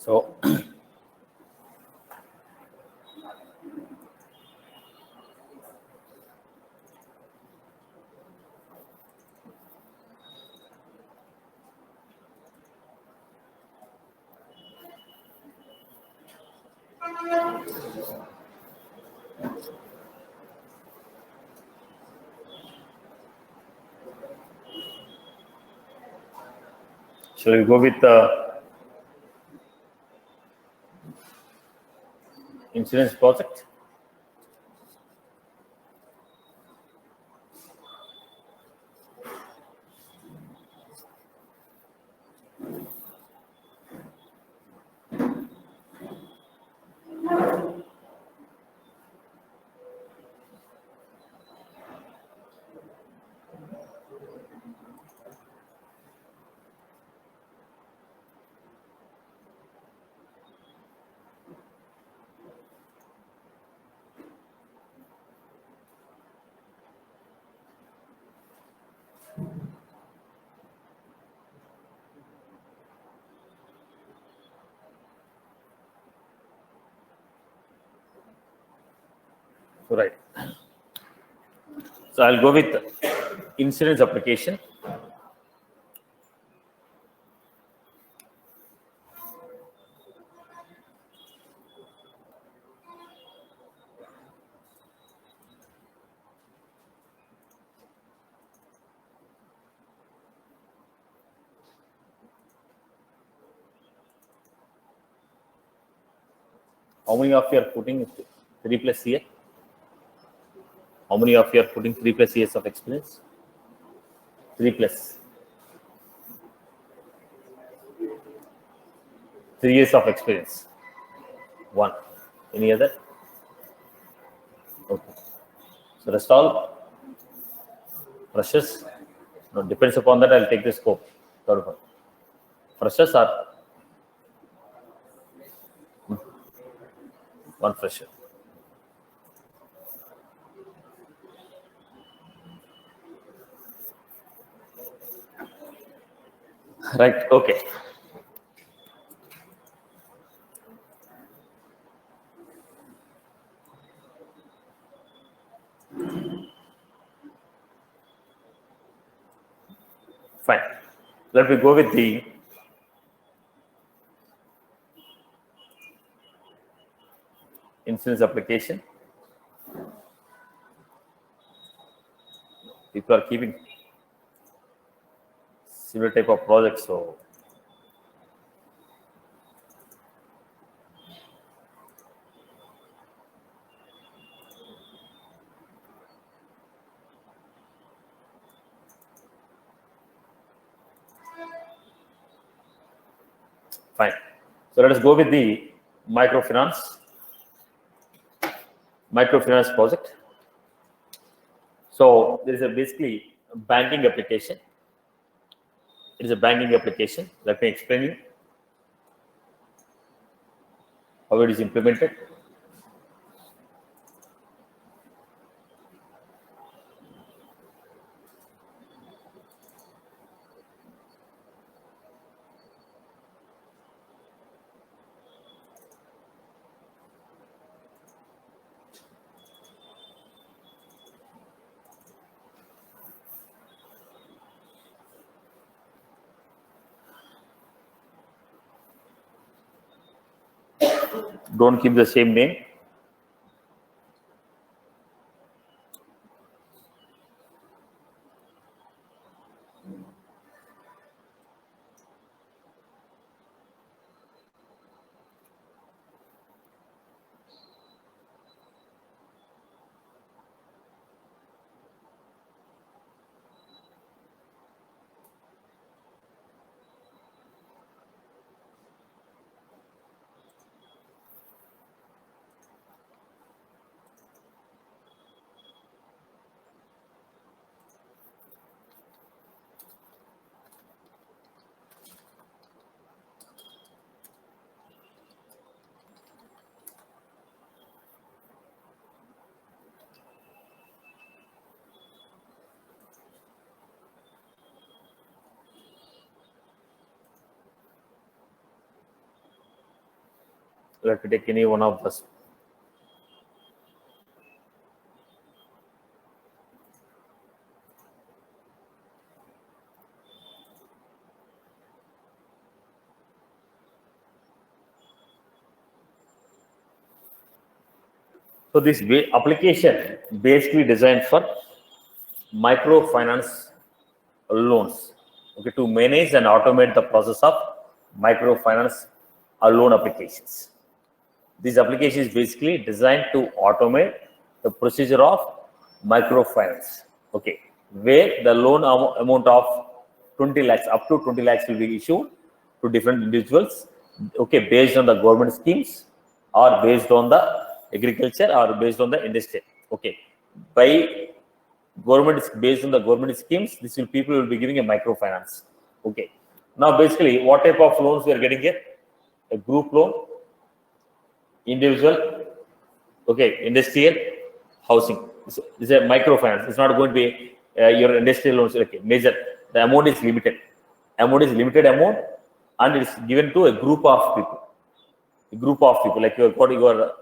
So shall we go with the insurance project? So, right. So I'll go with insurance application. How many of you are putting 3+ years? How many of you are putting 3+ years of experience? 3+. 3 years of experience. 1. Any other? Okay. So rest all freshers. No, depends upon that. I'll take the scope. Third one. Freshers are 1 fresher. Right. Okay. Fine. Let me go with the insurance application. People are keeping similar type of projects, so fine. So let us go with the microfinance project. So there is a basically banking application. It is a banking application. Let me explain you how it is implemented. Don't keep the same name. Let me take any one of this. So this application basically designed for microfinance loans, okay, to manage and automate the process of microfinance loan applications. This application is basically designed to automate the procedure of microfinance, okay, where the loan amount of 20 lakhs, up to 20 lakhs will be issued to different individuals, okay, based on the government schemes or based on the agriculture or based on the industry, okay. By government is based on the government schemes, this will people will be giving a microfinance, okay. Now basically what type of loans we are getting here? A group loan, individual, okay, industrial, housing. This is a microfinance. It's not going to be your industrial loans, okay, major. The amount is limited. Amount is limited amount, and it's given to a group of people. A group of people, like your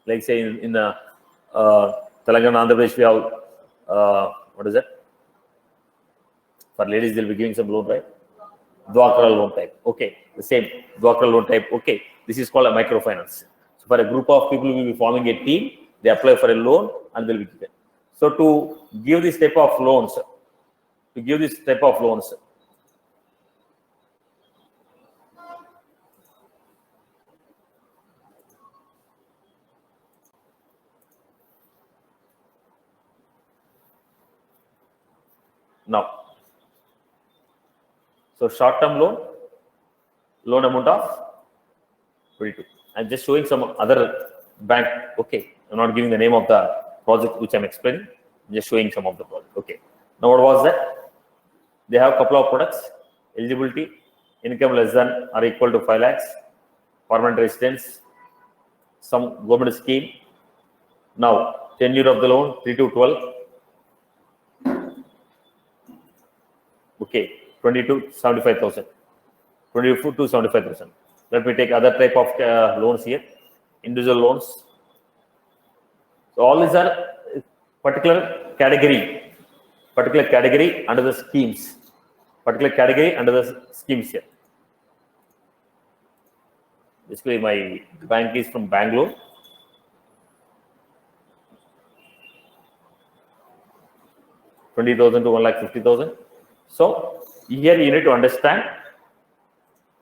like say in the Telangana, Andhra Pradesh, we have what is that? For ladies, they'll be giving some loan, right? Dwakra loan type. Okay, the same Dwakra loan type. Okay, this is called a microfinance. So for a group of people, we will be forming a team. They apply for a loan and they'll be given. So to give this type of loans, now, so short-term loan amount of 22. I'm just showing some other bank. Okay, I'm not giving the name of the project which I'm explaining. I'm just showing some of the project. Okay. Now what was that? They have a couple of products. Eligibility, income less than or equal to 5 lakhs, permanent residence, some government scheme. Now tenure of the loan 3 to 12. Okay, 22 75,000. 22 to 75,000. Let me take other type of loans here. Individual loans. So all these are particular category under the schemes. Particular category under the schemes here. Basically, my bank is from Bangalore. $20,000 to 1,50,000. So here you need to understand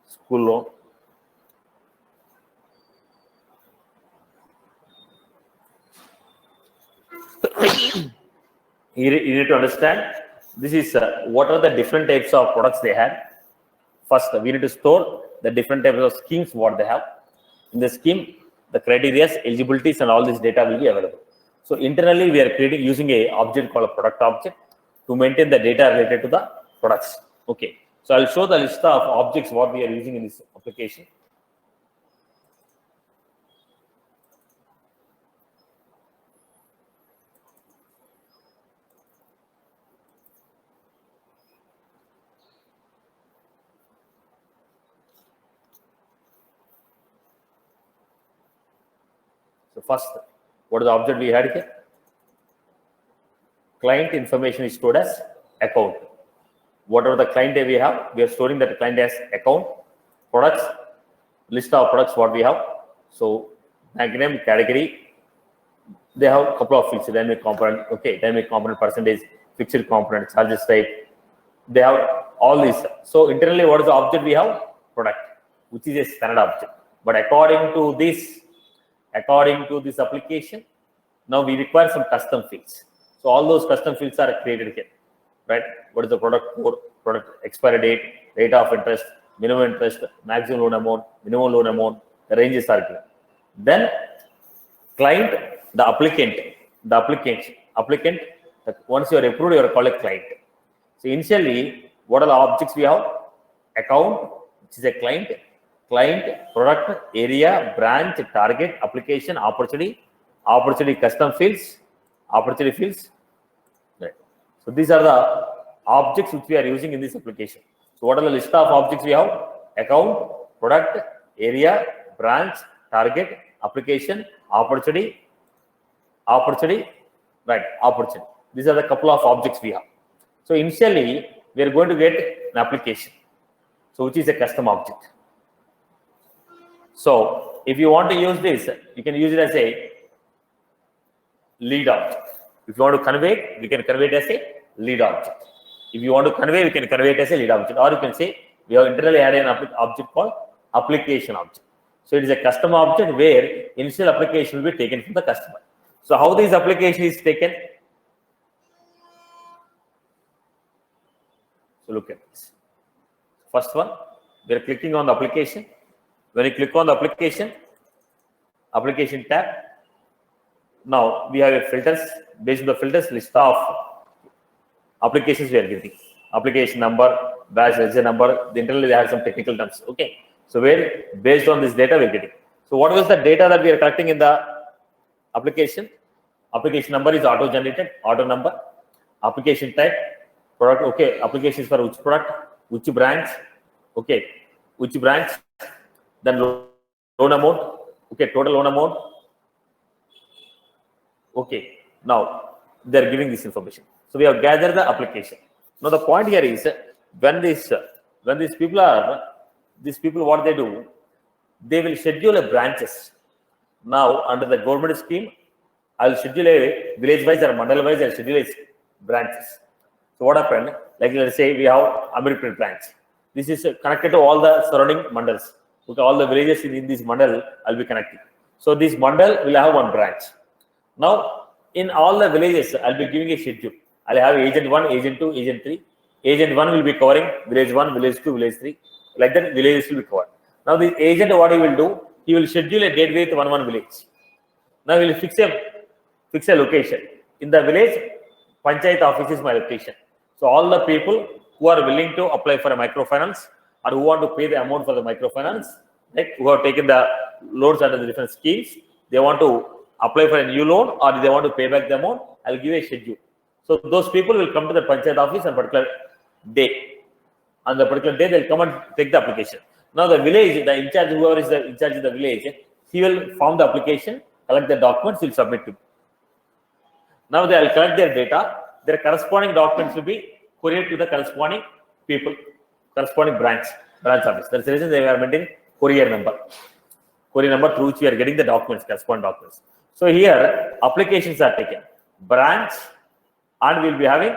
school loan. You need to understand this is what are the different types of products they have. First, we need to store the different types of schemes what they have. In the scheme, the criteria, eligibilities, and all this data will be available. So internally, we are creating using a object called a product object to maintain the data related to the products. Okay. So I'll show the list of objects what we are using in this application. So first, what is the object we had here? Client information is stored as account. Whatever the client we have, we are storing that client as account, products, list of products what we have, So bank name, category, they have a couple of fields. Dynamic component, okay, dynamic component percentage, fixed component, charges type. They have all these. So internally, what is the object we have? Product, which is a standard object. But according to this application, now we require some custom fields. So all those custom fields are created here, right? What is the product code, product expiry date, rate of interest, minimum interest, maximum loan amount, minimum loan amount, the ranges are given. Then client, the applicant, once you are approved, you are called a client. So initially, what are the objects we have? Account, which is a client, product, area, branch, target, application, opportunity, custom fields, Right. So these are the objects which we are using in this application. So what are the list of objects we have? Account, product, area, branch, target, application, opportunity. These are the couple of objects we have. So initially, we are going to get an application, so which is a custom object. So if you want to use this, you can use it as a lead object. If you want to convey it, we can convey it as a lead object. If you want to convey, we can convey it as a lead object. Or you can say, we have internally added an object called application object. So it is a custom object where initial application will be taken from the customer. So how this application is taken? So look at this. First one, we are clicking on the application. When you click on the application tab, now we have a filters. Based on the filters, list of applications we are getting. Application number, batch register number. Internally they have some technical terms. Okay. So where based on this data we are getting. So what was the data that we are collecting in the application? Application number is auto generated, auto number. Application type, product. Okay. Applications for which product, which branch. Okay. Which branch. Then loan amount. Okay. Total loan amount. Okay. Now they are giving this information. So we have gathered the application. Now the point here is when these people what they do, they will schedule a branches. Now under the government scheme, I will schedule a village wise or mandal wise. I will schedule a branches. So what happened? Like let's say we have American branch. This is connected to all the surrounding mandals. Okay, all the villages in this mandal I'll be connecting. So this mandal will have one branch. Now in all the villages, I'll be giving a schedule. I'll have agent 1, agent 2, agent 3. Agent 1 will be covering village 1, village 2, village 3. Like that, villages will be covered. Now, the agent, what he will do, he will schedule a date with one village. Now, he will fix a location. In the village, Panchayat office is my location. So, all the people who are willing to apply for a microfinance or who want to pay the amount for the microfinance, like who have taken the loans under the different schemes, they want to apply for a new loan or they want to pay back the amount, I'll give a schedule. So those people will come to the Panchayat office on a particular day. On the particular day, they'll come and take the application. Now the village, the in charge, whoever is the in charge of the village, he will form the application, collect the documents, he'll submit to. Now they will collect their data. Their corresponding documents will be couriered to the corresponding people, corresponding branch office. That's the reason they are maintaining courier number through which we are getting the documents, corresponding documents. So here applications are taken, branch, and we'll be having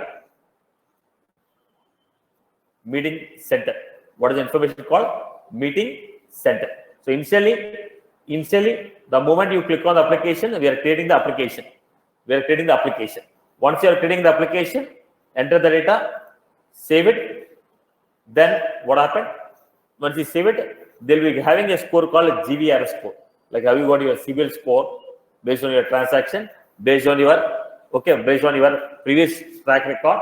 meeting center. What is the information called? Meeting center. So initially, the moment you click on the application, we are creating the application. Once you are creating the application, enter the data, save it. Then what happened? Once you save it, they'll be having a score called a GVR score. Like how you got your CIBIL score based on your transaction, based on your previous track record,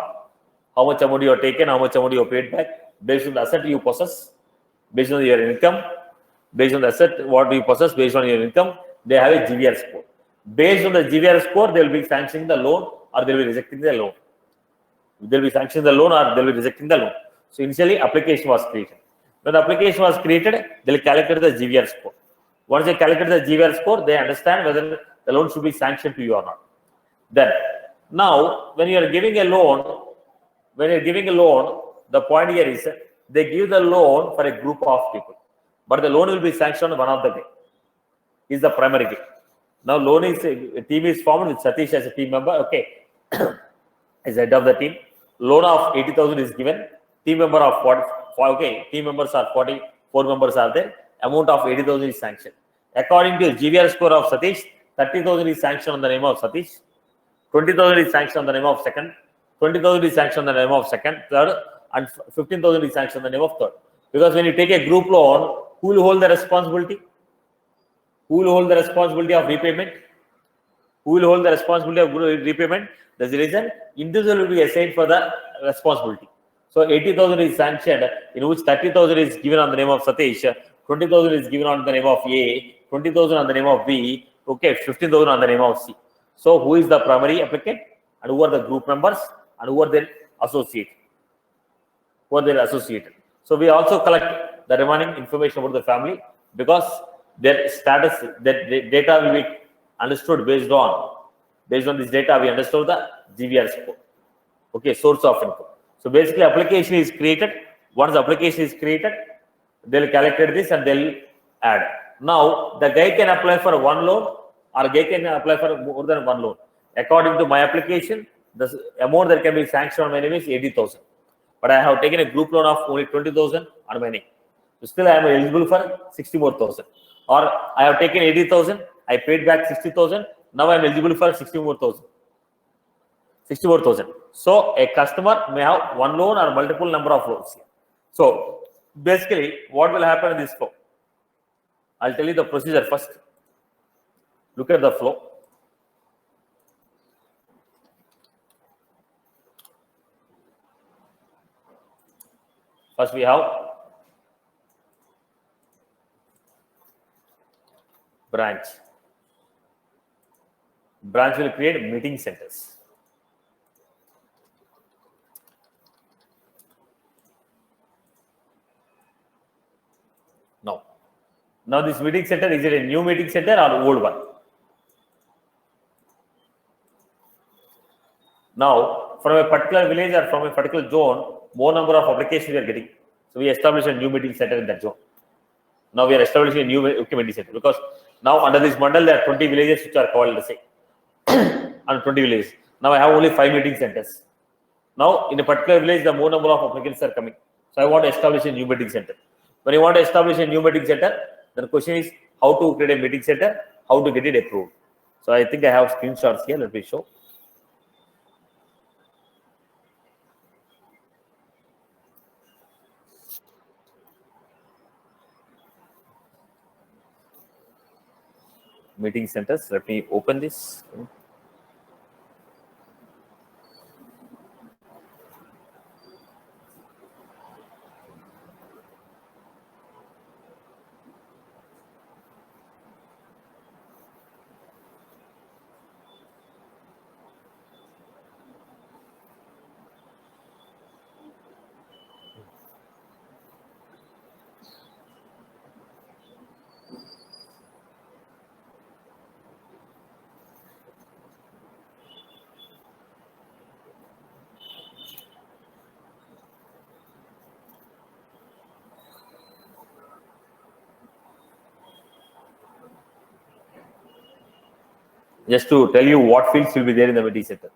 how much amount you have taken, how much amount you have paid back, based on the asset you possess, based on your income, based on the asset what you possess, based on your income, they have a GVR score. Based on the GVR score, they will be sanctioning the loan or they will be rejecting the loan. They will be sanctioning the loan or they will be rejecting the loan. So initially, application was created. When the application was created, they will calculate the GVR score. Once they calculate the GVR score, they understand whether the loan should be sanctioned to you or not. Then, now, when you are giving a loan, the point here is they give the loan for a group of people, but the loan will be sanctioned one of the day. is the primary team. Now loan is a team is formed with Satish as a team member. Okay, is head of the team. Loan of 80,000 is given. Team member of 40. Okay, team members are 44 members are there. Amount of 80,000 is sanctioned. According to GVR score of Satish, 30,000 is sanctioned on the name of Satish. 20,000 is sanctioned on the name of second. 20,000 is sanctioned on the name of second, third, and 15,000 is sanctioned on the name of third. Because when you take a group loan, who will hold the responsibility? Who will hold the responsibility of repayment? Who will hold the responsibility of repayment? That's the reason individual will be assigned for the responsibility. So 80,000 is sanctioned, in which 30,000 is given on the name of Satish, 20,000 is given on the name of A, 20,000 on the name of B, okay, 15,000 on the name of C. So who is the primary applicant and who are the group members and who are their associates? Who are their associated? So we also collect the remaining information about the family because their status, that data will be understood based on this data we understood the GVR score. Okay, source of income. So basically application is created. Once the application is created, they'll calculate this and they'll add. Now the guy can apply for one loan or guy can apply for more than one loan. According to my application, the amount that can be sanctioned on my name is 80,000. But I have taken a group loan of only 20,000 on my name. So still I am eligible for 60 more thousand. Or I have taken 80,000, I paid back 60,000. Now I am eligible for 60 more thousand. 60 more thousand. So a customer may have one loan or multiple number of loans here. So basically, what will happen in this flow? I'll tell you the procedure first. Look at the flow. First we have branch. Branch will create meeting centers. Now this meeting center, is it a new meeting center or old one? Now, from a particular village or from a particular zone, more number of applications we are getting. So we establish a new meeting center in that zone. Now we are establishing a new meeting center because now under this mandal there are 20 villages which are called, let's say, under 20 villages. Now I have only 5 meeting centers. Now in a particular village, the more number of applicants are coming. So I want to establish a new meeting center. When you want to establish a new meeting center, the question is how to create a meeting center, how to get it approved. So I think I have screenshots here. Let me show. Meeting centers. Let me open this. Just to tell you what fields will be there in the meeting center.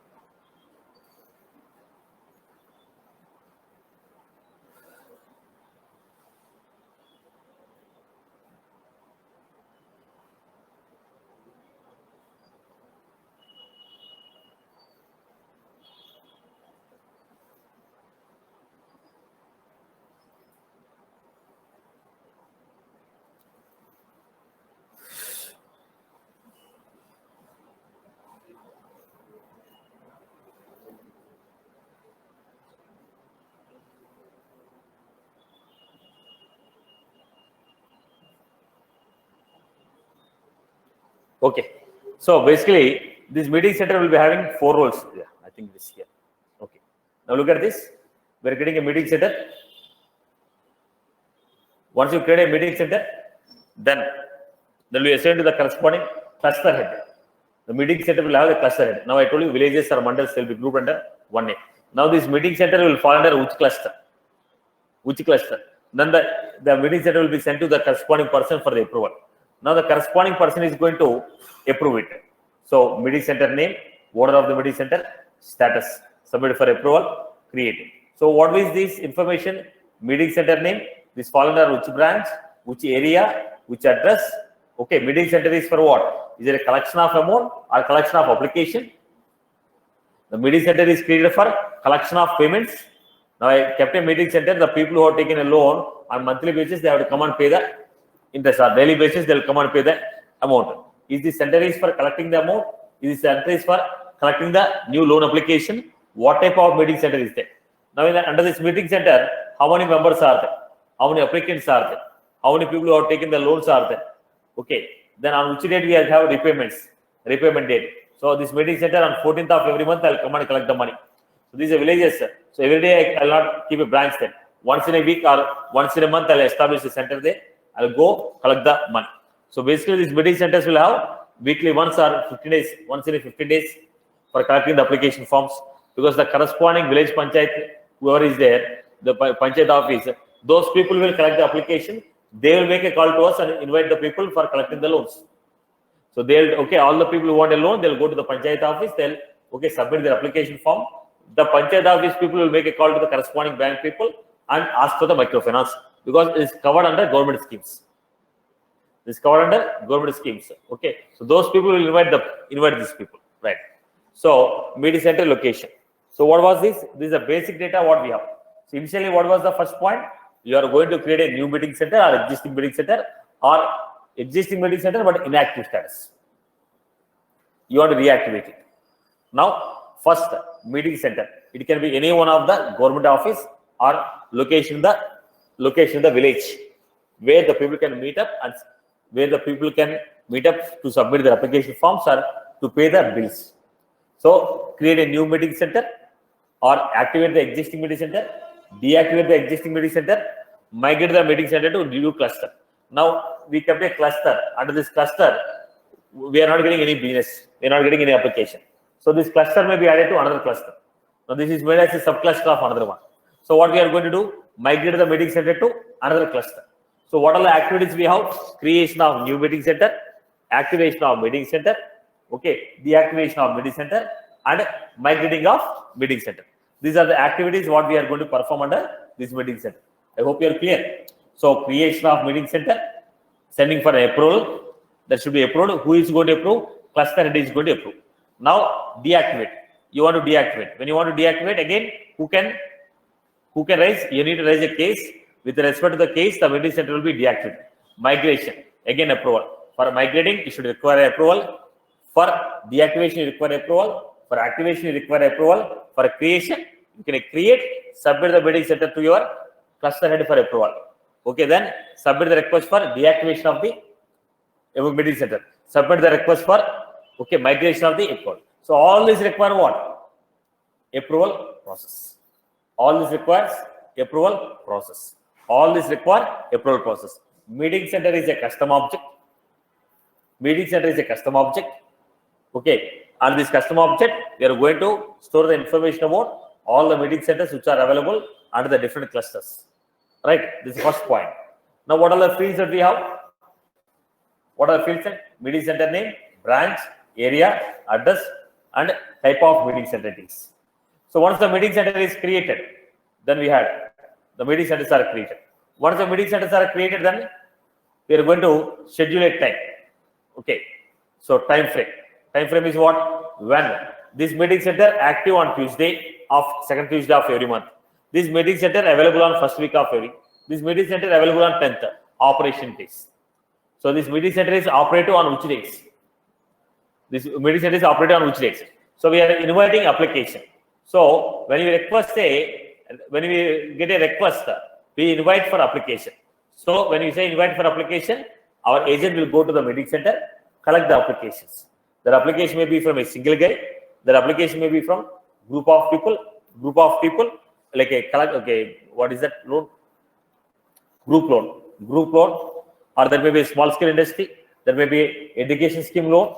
Okay, so basically this meeting center will be having 4 roles. Yeah, I think this here. Okay, now look at this. We are getting a meeting center. Once you create a meeting center, then will be assigned to the corresponding cluster head. The meeting center will have a cluster head. Now I told you villages or mandals will be grouped under one name. Now this meeting center will fall under which cluster? Which cluster? Then the meeting center will be sent to the corresponding person for the approval. Now the corresponding person is going to approve it. So meeting center name, order of the meeting center, status, submit for approval, create. So what is this information? Meeting center name, this fall under which branch, which area, which address. Okay, meeting center is for what? Is it a collection of amount or collection of application? The meeting center is created for collection of payments. Now I kept a meeting center. The people who have taken a loan on monthly basis, they have to come and pay the interest. On daily basis, they will come and pay the amount. Is the center is for collecting the amount? Is the center is for collecting the new loan application? What type of meeting center is there? Now under this meeting center, how many members are there? How many applicants are there? How many people who have taken the loans are there? Okay. Then on which date we have repayments? Repayment date. So this meeting center on 14th of every month, I'll come and collect the money. So these are villages. So every day I'll not keep a branch there. Once in a week or once in a month, I'll establish a center there. I'll go collect the money. So basically, these meeting centers will have weekly once or 15 days, once in a 15 days for collecting the application forms, because the corresponding village panchayat, whoever is there, the panchayat office, those people will collect the application. They will make a call to us and invite the people for collecting the loans. So they'll, okay, all the people who want a loan, they'll go to the panchayat office, they'll, okay, submit their application form. The panchayat office people will make a call to the corresponding bank people and ask for the microfinance, because it is covered under government schemes. This covered under government schemes. Okay, so those people will invite these people, right? So meeting center location. So what was this? This is the basic data what we have. So initially, what was the first point? You are going to create a new meeting center or existing meeting center but inactive status. You want to reactivate it. Now, first meeting center. It can be any one of the government office or location the village where the people can meet up and where the people can meet up to submit their application forms or to pay their bills. So create a new meeting center or activate the existing meeting center, deactivate the existing meeting center, migrate the meeting center to new cluster. Now we kept a cluster. Under this cluster, we are not getting any business. We are not getting any application. So this cluster may be added to another cluster. Now this is made as a subcluster of another one. So what we are going to do? Migrate the meeting center to another cluster. So what are the activities we have? Creation of new meeting center, activation of meeting center, okay, deactivation of meeting center, and migrating of meeting center. These are the activities what we are going to perform under this meeting center. I hope you are clear. So creation of meeting center, sending for an approval, that should be approved. Who is going to approve? Cluster head is going to approve. Now deactivate. You want to deactivate. When you want to deactivate, again, who can raise? You need to raise a case. With respect to the case, the meeting center will be deactivated. Migration, again approval. For migrating, you should require approval. For deactivation, you require approval. For activation, you require approval. For creation, you can create, submit the meeting center to your cluster head for approval. Okay, then submit the request for deactivation of the meeting center. Submit the request for migration of the approval. So all this require what? Approval process. All this requires approval process. All this require approval process. Meeting center is a custom object. Meeting center is a custom object. Okay. On this custom object, we are going to store the information about all the meeting centers which are available under the different clusters. Right? This is the first point. Now, what are the fields that we have? What are the fields? Meeting center name, branch, area, address, and type of meeting center it is. So once the meeting center is created, then we had the meeting centers are created. Once the meeting centers are created, then we are going to schedule a time. Okay. So time frame. Time frame is what? When this meeting center active on Tuesday of second Tuesday of every month. This meeting center available on first week of every. This meeting center available on 10th operation days. So this meeting center is operative on which days? This meeting center is operative on which days? So we are inviting application. So when we get a request, we invite for application. So when we say invite for application, our agent will go to the meeting center, collect the applications. That application may be from a single guy. That application may be from group of people, like what is that loan? Group loan, or there may be a small scale industry, there may be education scheme loan,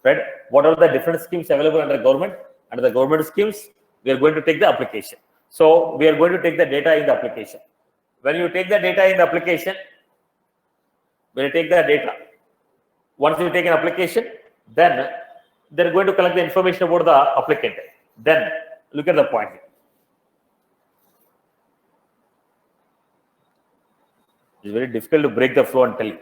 right? What are the different schemes available under government? Under the government schemes, we are going to take the application. So we are going to take the data in the application. When you take the data in the application, Once you take an application, then they're going to collect the information about the applicant. Then look at the point. It's very difficult to break the flow and tell you.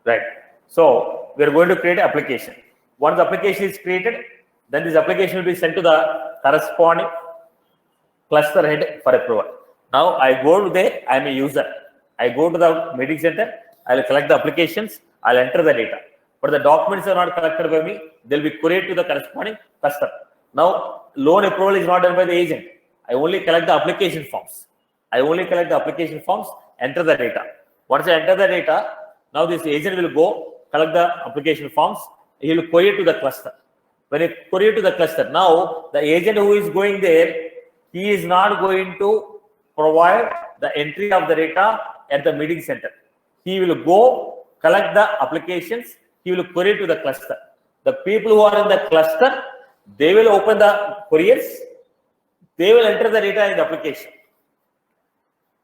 Right. So we are going to create an application. Once the application is created, then this application will be sent to the corresponding cluster head for approval. Now I go to there, I am a user. I go to the meeting center, I will collect the applications, I'll enter the data. But the documents are not collected by me, they'll be couriered to the corresponding cluster. Now loan approval is not done by the agent. I only collect the application forms. Enter the data. Once I enter the data, now this agent will go collect the application forms. He will query to the cluster. When he query to the cluster, now the agent who is going there, he is not going to provide the entry of the data at the meeting center. He will go collect the applications. He will query to the cluster. The people who are in the cluster, they will open the queries. They will enter the data in the application.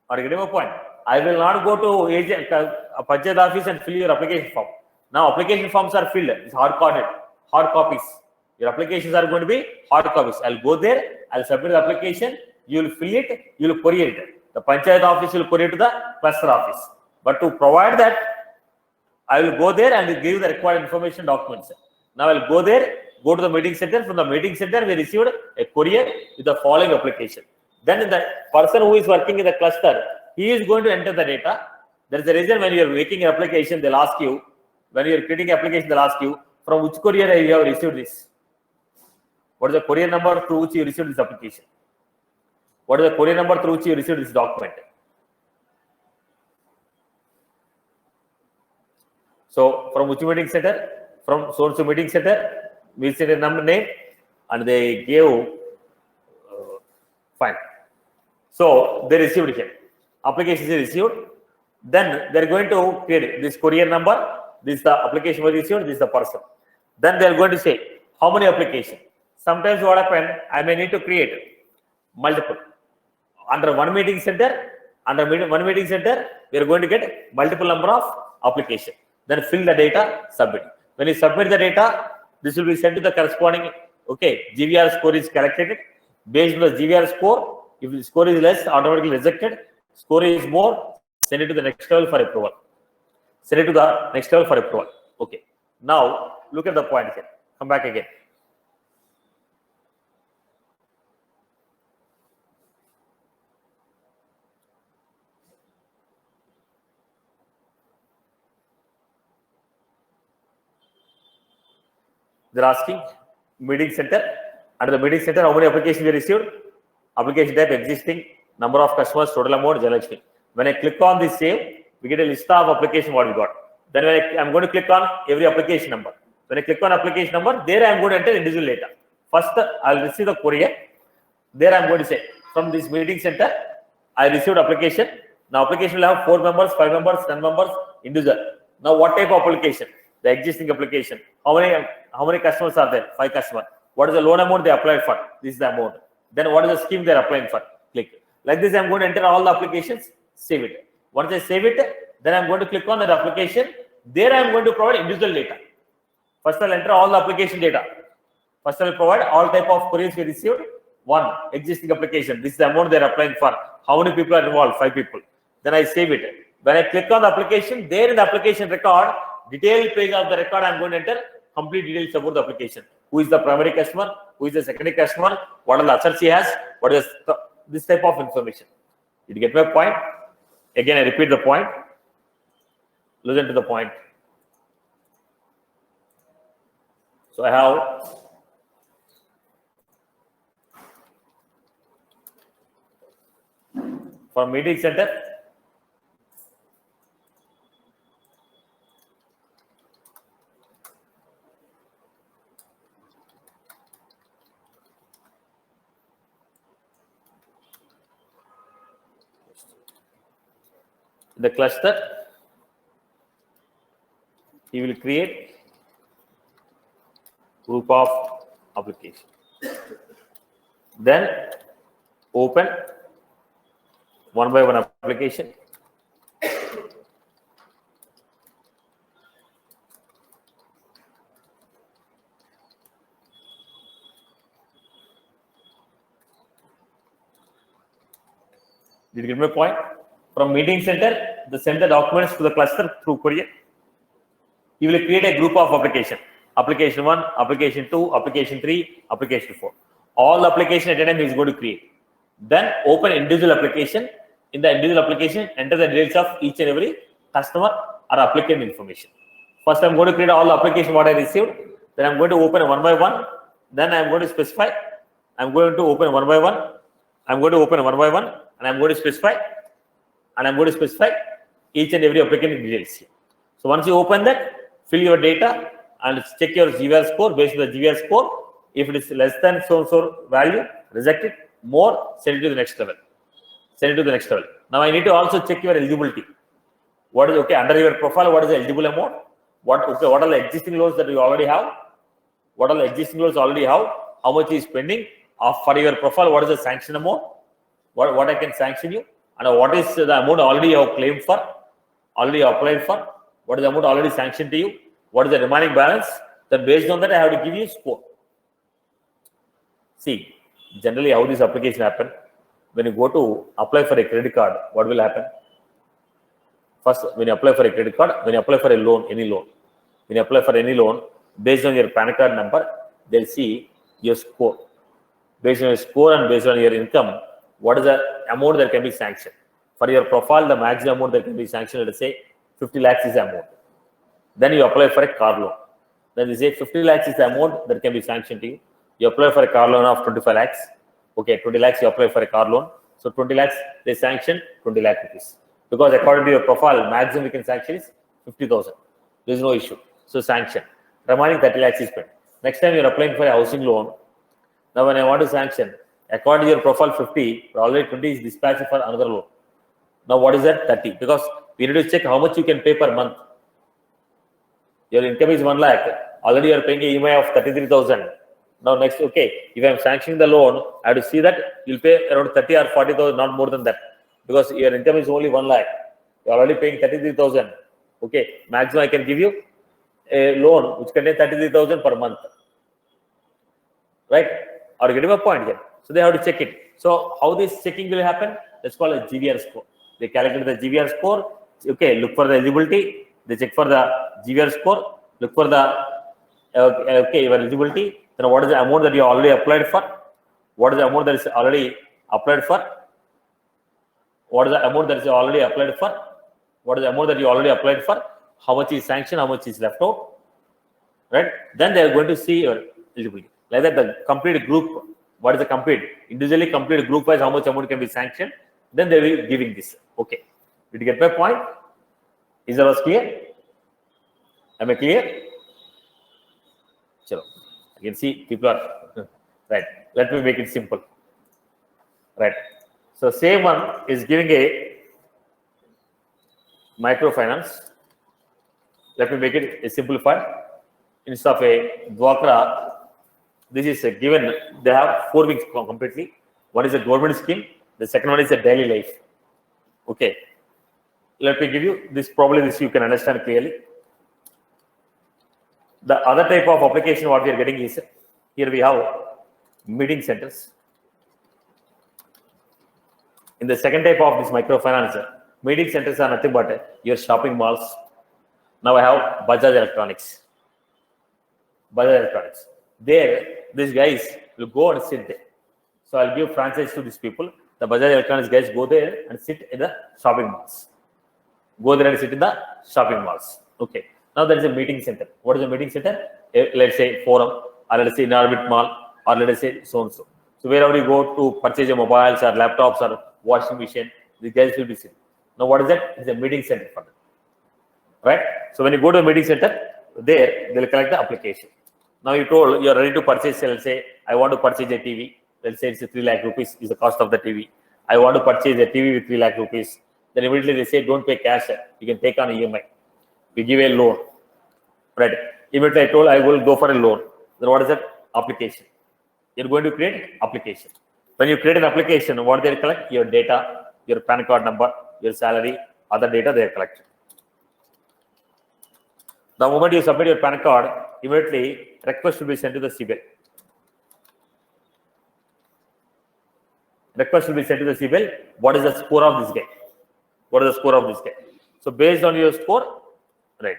Are you getting my point? I will not go to agent Panchayat office and fill your application form. Now application forms are filled. It's hard copies. Your applications are going to be hard copies. I'll go there. I'll submit the application. You will fill it. You will query it. The Panchayat office will query to the cluster office. But to provide that, I will go there and give the required information documents. Now I'll go there. Go to the meeting center. From the meeting center, we received a courier with the following application. Then the person who is working in the cluster, he is going to enter the data. There is a reason when you are making an application, they'll ask you, when you are creating an application, they'll ask you, from which courier you have received this? What is the courier number through which you received this application? What is the courier number through which you received this document? So, from which meeting center? From source meeting center, we see the number name, and they gave, fine. So, they received here. Application is received. Then they are going to create this courier number. This is the application was received. This is the person. Then they are going to say how many applications. Sometimes what happens, I may need to create multiple. Under one meeting center, we are going to get multiple number of applications. Then fill the data, submit. When you submit the data, this will be sent to the corresponding. Okay, GVR score is calculated based on the GVR score. If the score is less, automatically rejected. Score is more, send it to the next level for approval. Okay. Now look at the point here. Come back again. They're asking meeting center. Under the meeting center, how many applications we received? Application type existing, number of customers, total amount, Jalakshmi. When I click on this save, we get a list of application what we got. Then when I'm going to click on every application number. When I click on application number, there I am going to enter individual data. First, I'll receive the courier. There I'm going to say, from this meeting center, I received application. Now application will have 4 members, 5 members, 10 members, individual. Now what type of application? The existing application. How many customers are there? 5 customers. What is the loan amount they applied for? This is the amount. Then what is the scheme they are applying for? Click. Like this, I'm going to enter all the applications, save it. Once I save it, then I'm going to click on that application. There I'm going to provide individual data. First I'll enter all the application data. First I will provide all type of queries we received. 1, existing application. This is the amount they are applying for. How many people are involved? 5 people. Then I save it. When I click on the application, there in the application record, detailed page of the record, I'm going to enter complete details about the application. Who is the primary customer? Who is the secondary customer? What are the assets he has? What is this type of information? Did you get my point? Again, I repeat the point. Listen to the point. So I have for meeting center, the cluster, he will create group of application. Then open one by one application. Did you get my point? From meeting center, they send the documents to the cluster through courier. You will create a group of application. Application 1, application 2, application 3, application 4. All application at a time is going to create. Then open individual application. In the individual application, enter the details of each and every customer or applicant information. First, I'm going to create all the application what I received. Then I'm going to open one by one. Then I'm going to specify. I'm going to open one by one. I'm going to open one by one, and I'm going to specify. And I'm going to specify each and every applicant details here. So once you open that, fill your data and check your GVR score. Based on the GVR score, if it is less than so value, reject it. More, send it to the next level. Send it to the next level. Now I need to also check your eligibility. What is okay under your profile? What is the eligible amount? What are the existing loans that you already have? What are the existing loans already have? How much is pending? For your profile, what is the sanction amount? What I can sanction you? And what is the amount already you have claimed for? Already applied for? What is the amount already sanctioned to you? What is the remaining balance? Then based on that, I have to give you score. See, generally how this application happen? When you go to apply for a credit card, what will happen? First, when you apply for a credit card, when you apply for a loan, any loan, when you apply for any loan, based on your PAN card number, they'll see your score. Based on your score and based on your income, what is the amount that can be sanctioned? For your profile, the maximum amount that can be sanctioned, let's say 50 lakhs is the amount. Then you apply for a car loan. Then they say 50 lakhs is the amount that can be sanctioned to you. You apply for a car loan of 25 lakhs. Okay, 20 lakhs you apply for a car loan. So 20 lakhs, they sanction 20 lakh rupees. Because according to your profile, maximum you can sanction is 50,000. There is no issue. So sanction. Remaining 30 lakhs is spent. Next time you're applying for a housing loan. Now when I want to sanction, according to your profile 50, already 20 is dispatched for another loan. Now what is that? 30. Because we need to check how much you can pay per month. Your income is 1 lakh. Already you are paying an EMI of 33,000. Now next, okay, if I am sanctioning the loan, I have to see that you'll pay around 30 or 40,000, not more than that. Because your income is only 1 lakh. You're already paying 33,000. Okay, maximum I can give you a loan which contains 33,000 per month. Right? Are you getting my point here? So they have to check it. So how this checking will happen? That's called a GVR score. They calculate the GVR score. Okay, look for the eligibility. They check for the GVR score. Look for the okay, your eligibility. Then what is the amount that you already applied for? What is the amount that is already applied for? What is the amount that is already applied for? What is the amount that you already applied for? How much is sanctioned? How much is left out? Right? Then they are going to see your eligibility. Like that, the complete group. What is the complete? Individually complete group wise, how much amount can be sanctioned? Then they will be giving this. Okay. Did you get my point? Is that was clear? Am I clear? Chalo. You can see people are right. Let me make it simple. Right. So same one is giving a microfinance. Let me make it a simplified. Instead of a Dwakra, this is a given. They have 4 weeks completely. One is a government scheme. The second one is a daily life. Okay. Let me give you this. Probably this you can understand clearly. The other type of application what we are getting is here we have meeting centers. In the second type of this microfinance, meeting centers are nothing but your shopping malls. Now I have Bajaj Electronics. Bajaj Electronics. There, these guys will go and sit there. So I'll give franchise to these people. The Bajaj Electronics guys go there and sit in the shopping malls. Go there and sit in the shopping malls. Okay. Now there is a meeting center. What is a meeting center? Let's say forum, or let's say Inarbit Mall, or let us say so and so. So wherever you go to purchase your mobiles or laptops or washing machine, the guys will be sitting. Now what is that? It's a meeting center for them. Right? So when you go to a meeting center, there they'll collect the application. Now you told you're ready to purchase, let's say, I want to purchase a TV. Let's say it's a 3 lakh rupees is the cost of the TV. I want to purchase a TV with 3 lakh rupees. Then immediately they say, don't pay cash. You can take on EMI. We give a loan. Right? Immediately I told I will go for a loan. Then what is that? Application. You're going to create application. When you create an application, what they collect? Your data, your PAN card number, your salary, other data they are collected. The moment you submit your PAN card, immediately request will be sent to the CIBIL. Request will be sent to the CIBIL. What is the score of this guy? What is the score of this guy? So based on your score, right?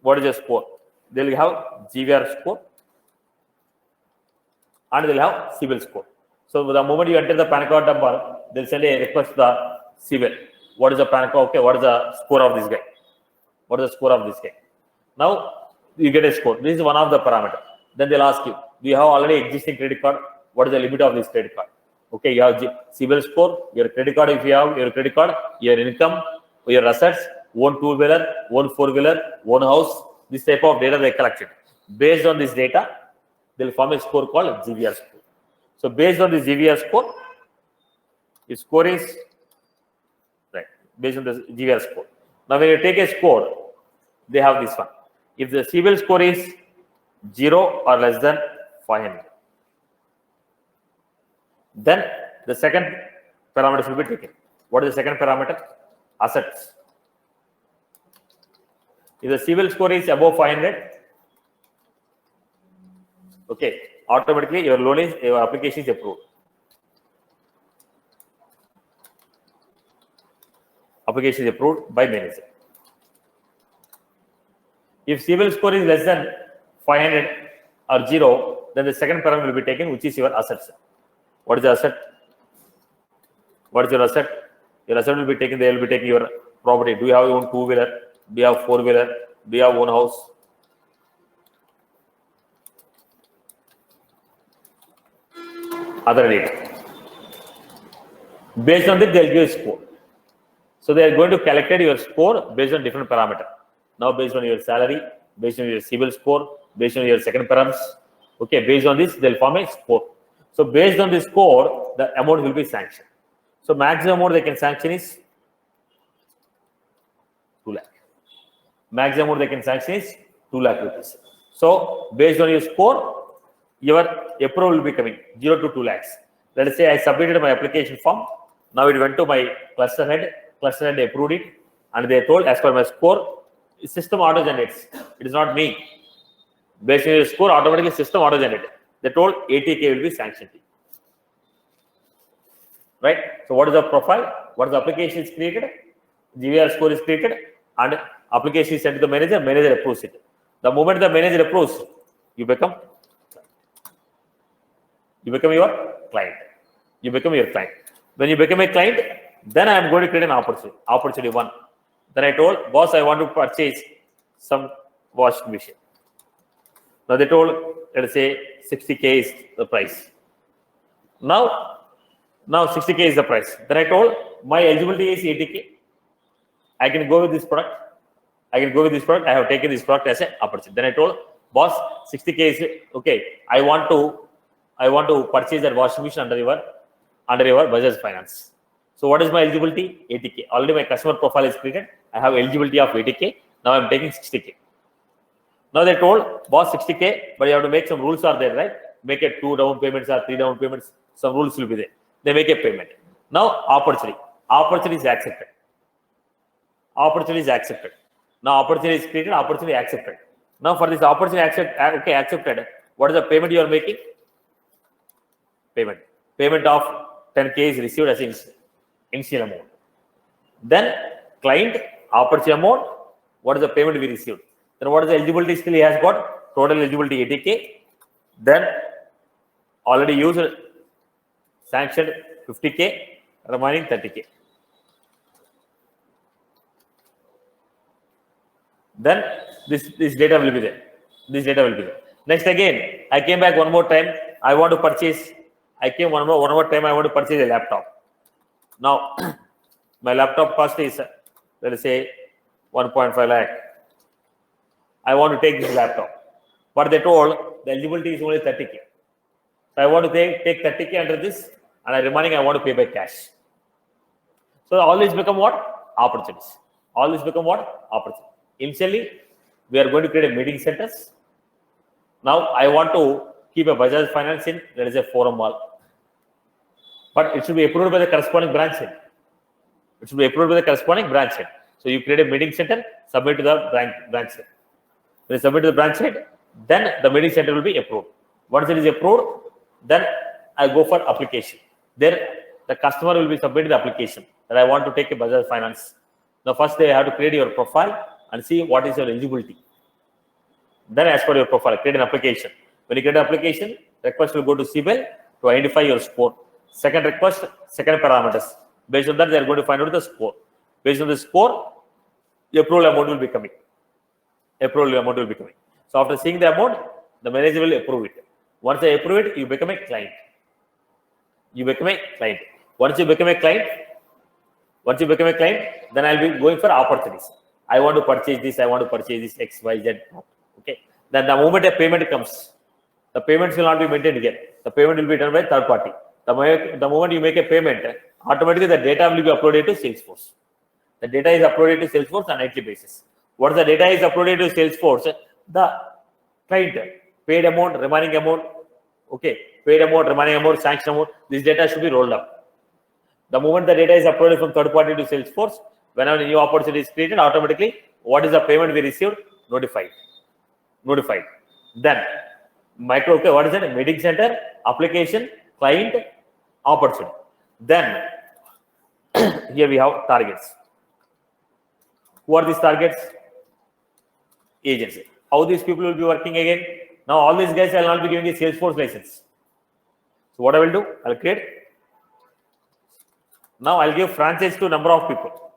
What is your score? They will have GVR score and they will have CIBIL score. So the moment you enter the PAN card number, they'll send a request to the CIBIL. What is the PAN card? Okay, what is the score of this guy? What is the score of this guy? Now you get a score. This is one of the parameters. Then they'll ask you, do you have already existing credit card? What is the limit of this credit card? Okay, you have CIBIL score, your credit card, if you have your credit card, your income, your assets, own two-wheeler, own four-wheeler, own house, this type of data they collected. Based on this data, they'll form a score called GVR score. So based on this GVR score, your score is, right, based on the GVR score. Now when you take a score, they have this one. If the CIBIL score is 0 or less than 500, then the second parameter should be taken. What is the second parameter? Assets. If the CIBIL score is above 500, okay, automatically your loan is, your application is approved. Application is approved by manager. If CIBIL score is less than 500 or 0, then the second parameter will be taken, which is your assets. What is the asset? What is your asset? Your asset will be taken, they will be taking your property. Do you have your own two-wheeler? Do you have four-wheeler? Do you have own house? Other data. Based on that, they will give a score. So they are going to calculate your score based on different parameters. Now based on your salary, based on your CIBIL score, based on your second parameters. Okay, based on this, they'll form a score. So based on this score, the amount will be sanctioned. So maximum amount they can sanction is 2 lakh. Maximum amount they can sanction is 2 lakh rupees. So based on your score, your approval will be coming 0 to 2 lakhs. Let us say I submitted my application form. Now it went to my cluster head. Cluster head approved it, and they told as per my score, system auto generates. It is not me. Based on your score, automatically system auto generated. They told 80K will be sanctioned. Right? So what is the profile? What is the application is created? GVR score is created and application is sent to the manager. Manager approves it. The moment the manager approves, you become your client. You become your client. When you become a client, then I am going to create an opportunity. Opportunity 1. Then I told boss, I want to purchase some washing machine. Now they told, let us say 60K is the price. Now 60K is the price. Then I told my eligibility is 80K. I can go with this product. I have taken this product as an opportunity. Then I told boss, 60K is okay. I want to purchase that washing machine under your Bajaj Finance. So what is my eligibility? 80K. Already my customer profile is created. I have eligibility of 80K. Now I'm taking 60K. Now they told boss 60K, but you have to make some rules are there, right? Make it 2 down payments or 3 down payments. Some rules will be there. They make a payment. Now opportunity is accepted. Now opportunity is created. Opportunity accepted. Now for this opportunity accepted. What is the payment you are making? Payment of 10K is received as initial amount. Then client opportunity amount. What is the payment we received? Then what is the eligibility skill he has got? Total eligibility 80K. Then already used sanctioned 50K, remaining 30K. Then this data will be there. Next again, I came back one more time. I want to purchase a laptop. Now my laptop cost is, let us say 1.5 lakh. I want to take this laptop, but they told the eligibility is only 30K. So I want to take 30K under this, and remaining I want to pay by cash. So all these become what? Opportunities. Initially, we are going to create a meeting centers. Now I want to keep a Bajaj Finance in, let us say, Forum Mall, but it should be approved by the corresponding branch head. It should be approved by the corresponding branch head. So you create a meeting center, submit to the branch head. When you submit to the branch head, then the meeting center will be approved. Once it is approved, then I go for application. There, the customer will be submitting the application that I want to take a Bajaj Finance. Now, first they have to create your profile and see what is your eligibility. Then, as per your profile, create an application. When you create an application, request will go to CIBIL to identify your score. Second request, second parameters. Based on that, they are going to find out the score. Based on the score, the approval amount will be coming. Approval amount will be coming. So after seeing the amount, the manager will approve it. Once they approve it, you become a client. You become a client. Once you become a client, then I'll be going for opportunities. I want to purchase this. I want to purchase this X, Y, Z. Okay. Then the moment a payment comes, the payments will not be maintained again. The payment will be done by third party. The moment you make a payment, automatically the data will be uploaded to Salesforce. The data is uploaded to Salesforce on a nightly basis. Once the data is uploaded to Salesforce, the client paid amount, remaining amount, okay, paid amount, remaining amount, sanction amount, this data should be rolled up. The moment the data is uploaded from third party to Salesforce, whenever a new opportunity is created, automatically what is the payment we received? Notified. Then okay, what is it? Meeting center, application, client, opportunity. Then here we have targets. Who are these targets? Agents. How these people will be working again? Now all these guys I will not be giving a Salesforce license. So what I will do? I will create. Now I will give franchise to number of people.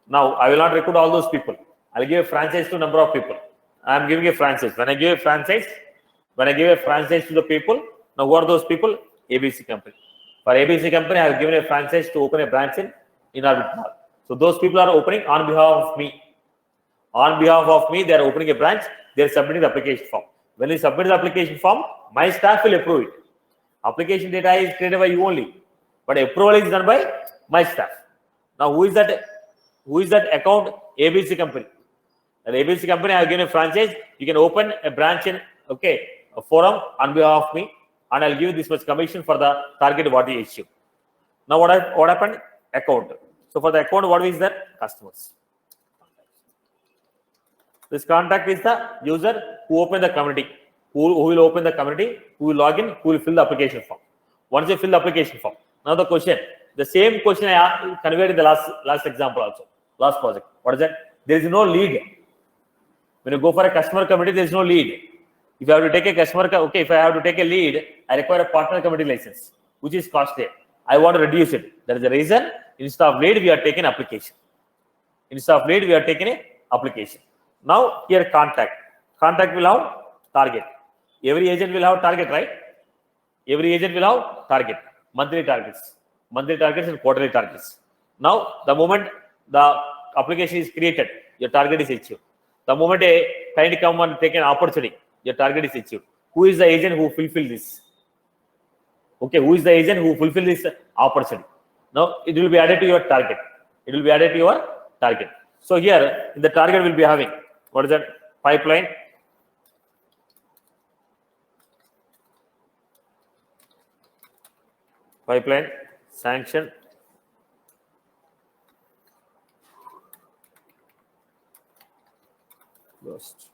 Now I will not recruit all those people. I will give a franchise to number of people. I am giving a franchise. When I give a franchise to the people, now who are those people? ABC company. For ABC company, I have given a franchise to open a branch in Orbit Mall. So those people are opening on behalf of me. On behalf of me, they are opening a branch. They are submitting the application form. When you submit the application form, my staff will approve it. Application data is created by you only, but approval is done by my staff. Now, who is that? Who is that account? ABC company. That ABC company, I have given a franchise. You can open a branch in a forum on behalf of me, and I'll give you this much commission for the target what you issue. Now, what happened? Account. So for the account, what is that? Customers. This contact is the user who opened the community, who will open the community, who will log in, who will fill the application form. Once you fill the application form, now the question, the same question I conveyed in the last example also, last project. What is that? There is no lead. When you go for a customer committee, there is no lead. If I have to take a customer, if I have to take a lead, I require a partner committee license, which is costly. I want to reduce it. That is the reason. Instead of lead, we are taking application. Now here contact. Contact will have target. Every agent will have target, right? Every agent will have target. Monthly targets and quarterly targets. Now the moment the application is created, your target is achieved. The moment a client come and take an opportunity, your target is achieved. Who is the agent who fulfill this? Okay, who is the agent who fulfill this opportunity? Now it will be added to your target. So here in the target will be having, what is that? Pipeline, sanction, closed.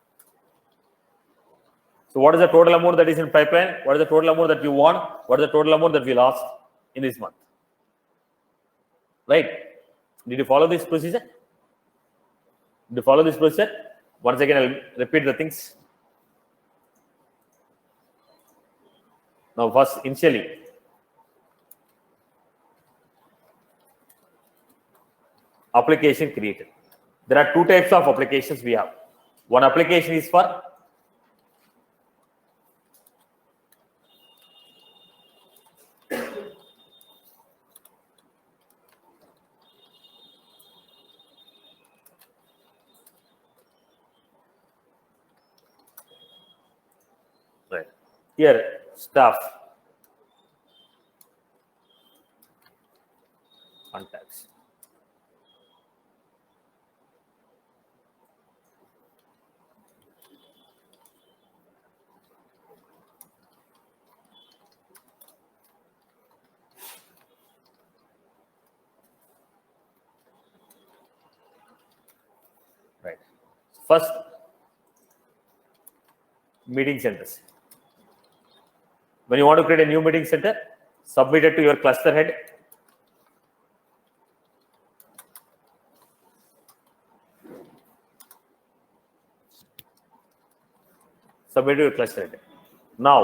So what is the total amount that is in pipeline? What is the total amount that you won? What is the total amount that we lost in this month? Right? Did you follow this procedure? Once again, I'll repeat the things. Now, first, initially, application created. There are two types of applications we have. One application is for here staff contacts. First, meeting centers. When you want to create a new meeting center, submit it to your cluster head. Submit to your cluster head. Now,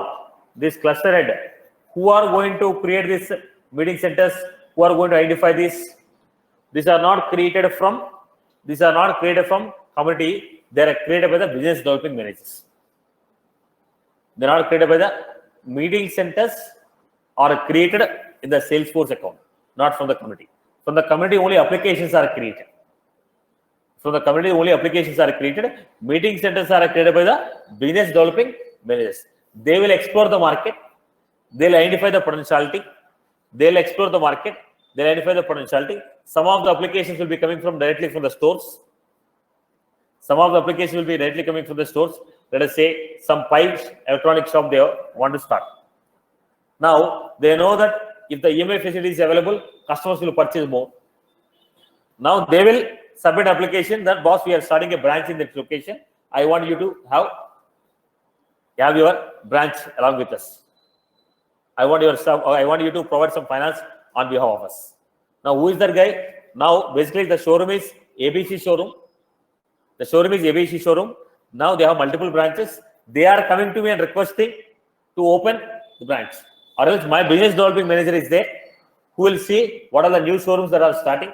this cluster head, who are going to create these meeting centers? Who are going to identify this? These are not created from community. They are created by the business development managers. They are not created by the meeting centers, or created in the Salesforce account, not from the community. From the community, only applications are created. Meeting centers are created by the business developing managers. They will explore the market. They will identify the potentiality. They will explore the market. They will identify the potentiality. Some of the applications will be coming directly from the stores. Let us say some pipes, electronic shop they want to start. Now, they know that if the EMI facility is available, customers will purchase more. Now, they will submit application that, boss, we are starting a branch in this location. I want you to have your branch along with us. I want you to provide some finance on behalf of us. Now, who is that guy? Now, basically, the showroom is ABC showroom. Now, they have multiple branches. They are coming to me and requesting to open the branch. Or else my business developing manager is there, who will see what are the new showrooms that are starting,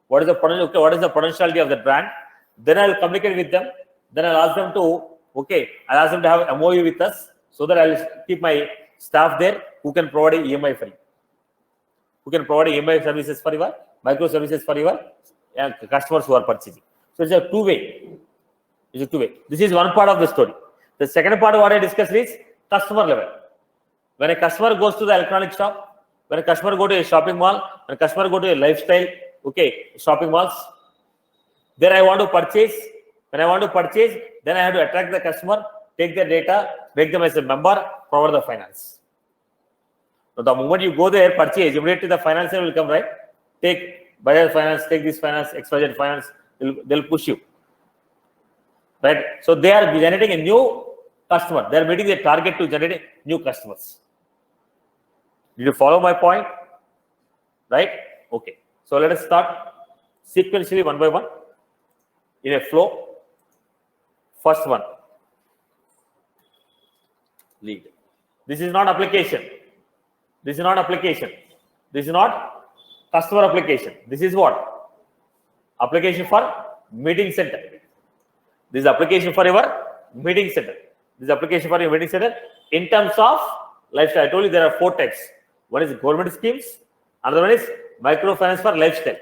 what is the potentiality of the brand. Then I will communicate with them. Then I'll ask them to have MOU with us, so that I'll keep my staff there who can provide EMI free, services for your micro services for your customers who are purchasing. So it's a two-way. This is one part of the story. The second part of what I discussed is customer level. When a customer goes to the electronic shop, when a customer go to a shopping mall, when a customer go to a lifestyle, shopping malls, then I want to purchase. When I want to purchase, then I have to attract the customer, take their data, make them as a member, provide the finance. So the moment you go there, purchase, immediately the financier will come, right? Take Bajaj Finance, take this finance, XYZ Finance, they'll push you. Right? So they are generating a new customer. They are meeting their target to generate new customers. Did you follow my point? Right? Okay. So let us start sequentially one by one in a flow. First one, lead. This is not application. This is not customer application. This is what? Application for meeting center. This is application for your meeting center. In terms of lifestyle, I told you there are 4 types. One is government schemes. Another one is microfinance for lifestyle.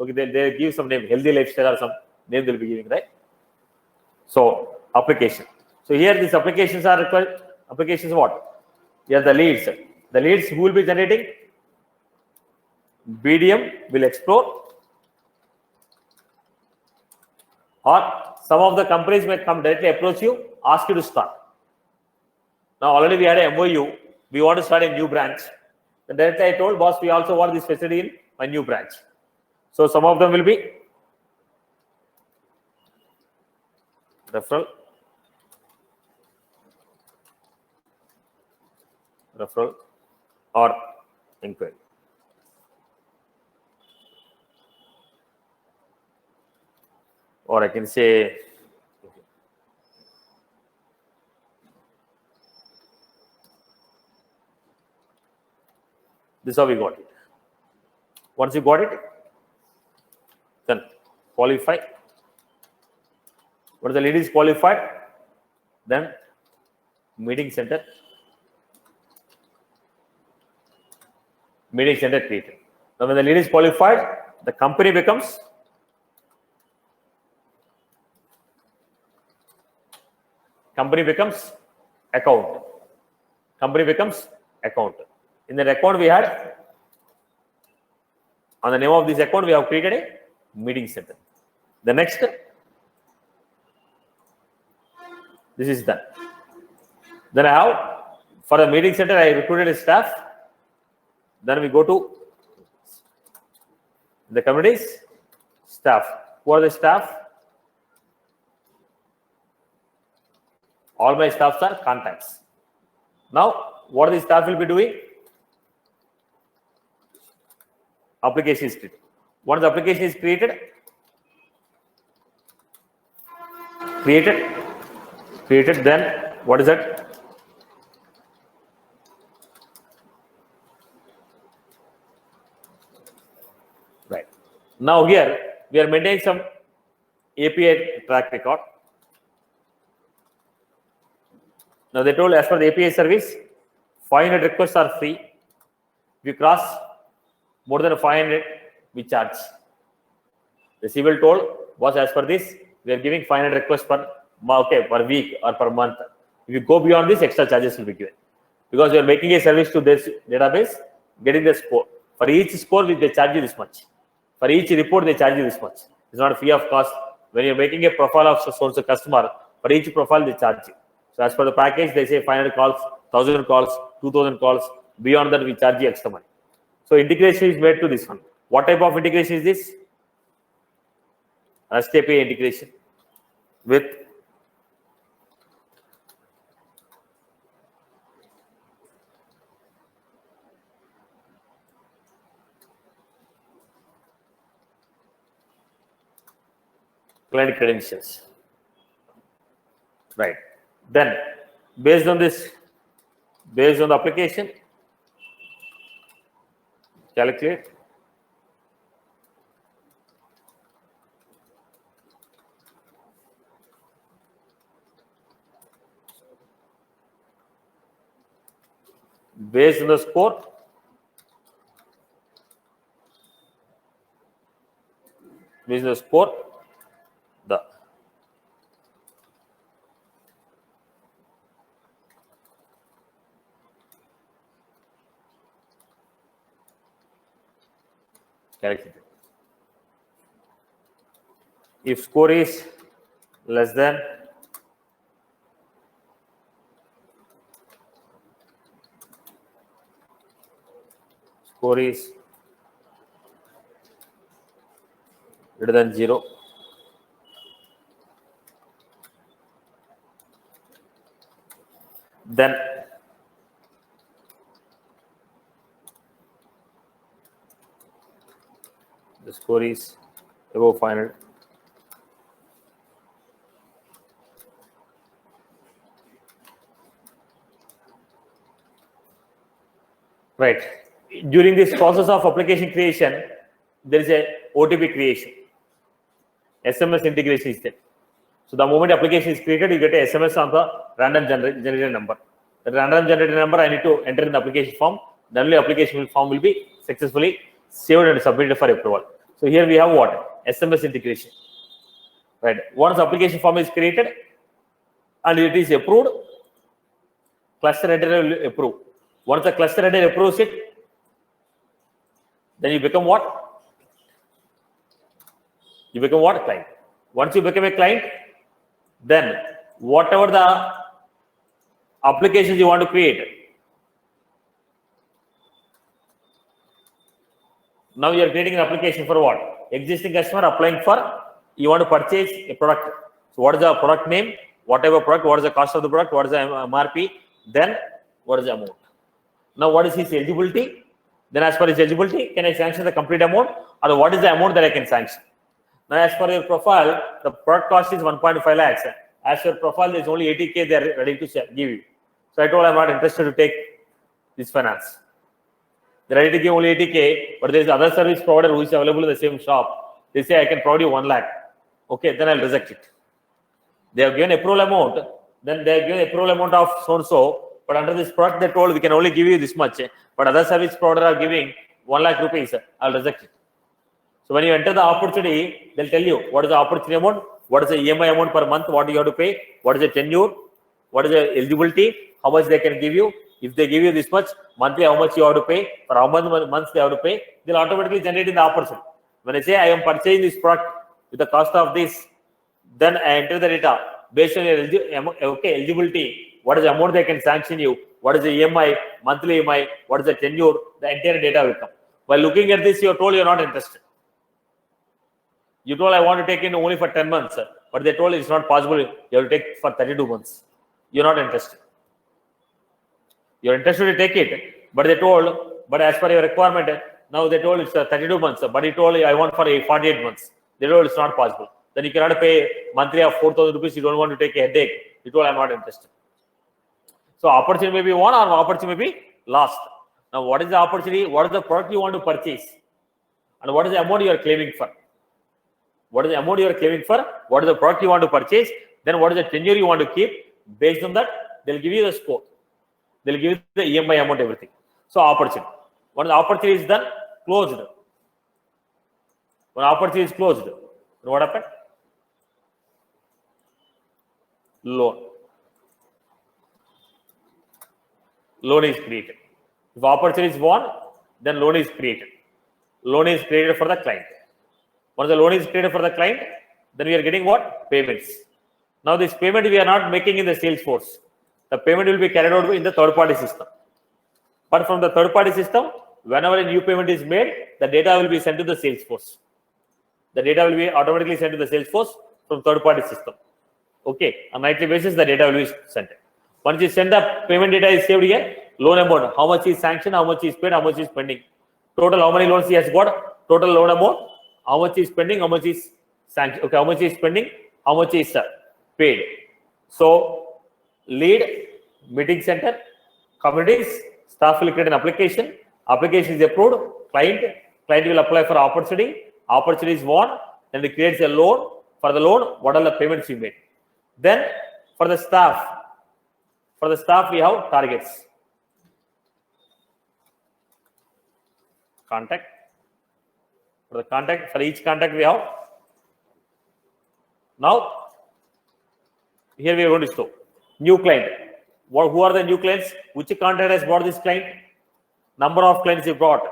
They give some name, healthy lifestyle or some name they'll be giving, right? So, application. So, here these applications are required. Applications what? Here the leads. The leads who will be generating? BDM will explore, or some of the companies may come directly approach you, ask you to start. Now, already we had a MOU. We want to start a new branch. Then directly I told, boss, we also want this facility in my new branch. So, some of them will be referral, or inquiry. Or I can say, this is how we got it. Once you got it, then qualify. Once the lead is qualified, then meeting center created. Now, when the lead is qualified, the company becomes account. In that account, we had, on the name of this account, we have created a meeting center. The next, this is done. Then I have, for the meeting center, I recruited a staff. Then we go to the communities, staff. Who are the staff? All my staffs are contacts. Now, what the staff will be doing? Application is created. Once the application is created, then what is that? Right. Now here we are maintaining some API track record. Now they told as per the API service, 500 requests are free. If you cross more than 500, we charge. The civil told was as per this, we are giving 500 requests per week or per month. If you go beyond this, extra charges will be given. Because you are making a service to this database, getting the score. For each score, they charge you this much. For each report, they charge you this much. It's not free of cost. When you're making a profile of source of customer, for each profile, they charge you. So as per the package, they say 500 calls, 1,000 calls, 2,000 calls. Beyond that, we charge you extra money. So integration is made to this one. What type of integration is this? REST API integration with client credentials. Right. Then, based on the application, calculate based on the score, the calculate. If score is less than greater than 0, then the score is above 500. Right. During this process of application creation, there is a OTP creation. SMS integration is there. So the moment application is created, you get a SMS on the random generated number. The random generated number I need to enter in the application form. Then only application form will be successfully saved and submitted for approval. So here we have what? SMS integration. Right. Once application form is created and it is approved, cluster header will approve. Once the cluster header approves it, then you become what? You become what? Client. Once you become a client, then whatever the applications you want to create, now you are creating an application for what? Existing customer applying for, you want to purchase a product. So what is the product name? Whatever product, what is the cost of the product? What is the MRP? Then what is the amount? Now what is his eligibility? Then as per his eligibility, can I sanction the complete amount, or what is the amount that I can sanction? Now as per your profile, the product cost is 1.5 lakhs. As per profile, there is only 80K they are ready to give you. So I told I'm not interested to take this finance. They're ready to give only 80K, but there is other service provider who is available in the same shop. They say I can provide you 1 lakh. Okay, then I'll reject it. They have given approval amount, then they have given approval amount of so-and-so, but under this product they told we can only give you this much, but other service provider are giving 1 lakh rupees, I'll reject it. So when you enter the opportunity, they'll tell you what is the opportunity amount, what is the EMI amount per month, what you have to pay, what is the tenure, what is the eligibility, how much they can give you. If they give you this much, monthly how much you have to pay, for how many months they have to pay, they'll automatically generate in the opportunity. When I say I am purchasing this product with the cost of this, then I enter the data based on your eligibility, what is the amount they can sanction you, what is the EMI, monthly EMI, what is the tenure, the entire data will come. While looking at this, you are told you are not interested. You told I want to take in only for 10 months, but they told it's not possible, you have to take for 32 months. you're not interested. You're interested to take it, but they told, but as per your requirement, now they told it's 32 months, but he told I want for 48 months. They told it's not possible. Then you cannot pay monthly of 4,000 rupees. You don't want to take a headache. You told I'm not interested. So opportunity may be won or opportunity may be lost. Now, what is the opportunity? What is the product you want to purchase? And what is the amount you are claiming for? What is the amount you are claiming for? What is the product you want to purchase? Then what is the tenure you want to keep? Based on that, they'll give you the score. They'll give you the EMI amount, everything. So opportunity. When the opportunity is done, closed. When opportunity is closed, what happened? Loan. Loan is created. If opportunity is won, then loan is created. Loan is created for the client. Once the loan is created for the client, then we are getting what? Payments. Now this payment we are not making in the Salesforce. The payment will be carried out in the third-party system. But from the third-party system, whenever a new payment is made, the data will be sent to the Salesforce. The data will be automatically sent to the Salesforce from third-party system. Okay, on nightly basis, the data will be sent. Once you send the payment data is saved here, loan amount, how much is sanctioned, how much is paid, how much is pending. Total, how many loans he has got, total loan amount, how much is pending, how much is sanctioned, okay, how much is pending, how much is paid. So, lead, meeting center, committees, staff will create an application, application is approved, client will apply for opportunity is won, then it creates a loan. For the loan, what are the payments you made? Then, for the staff we have targets. Contact. For each contact we have. Now, here we are going to show new client. Who are the new clients? Which contact has brought this client? Number of clients you brought.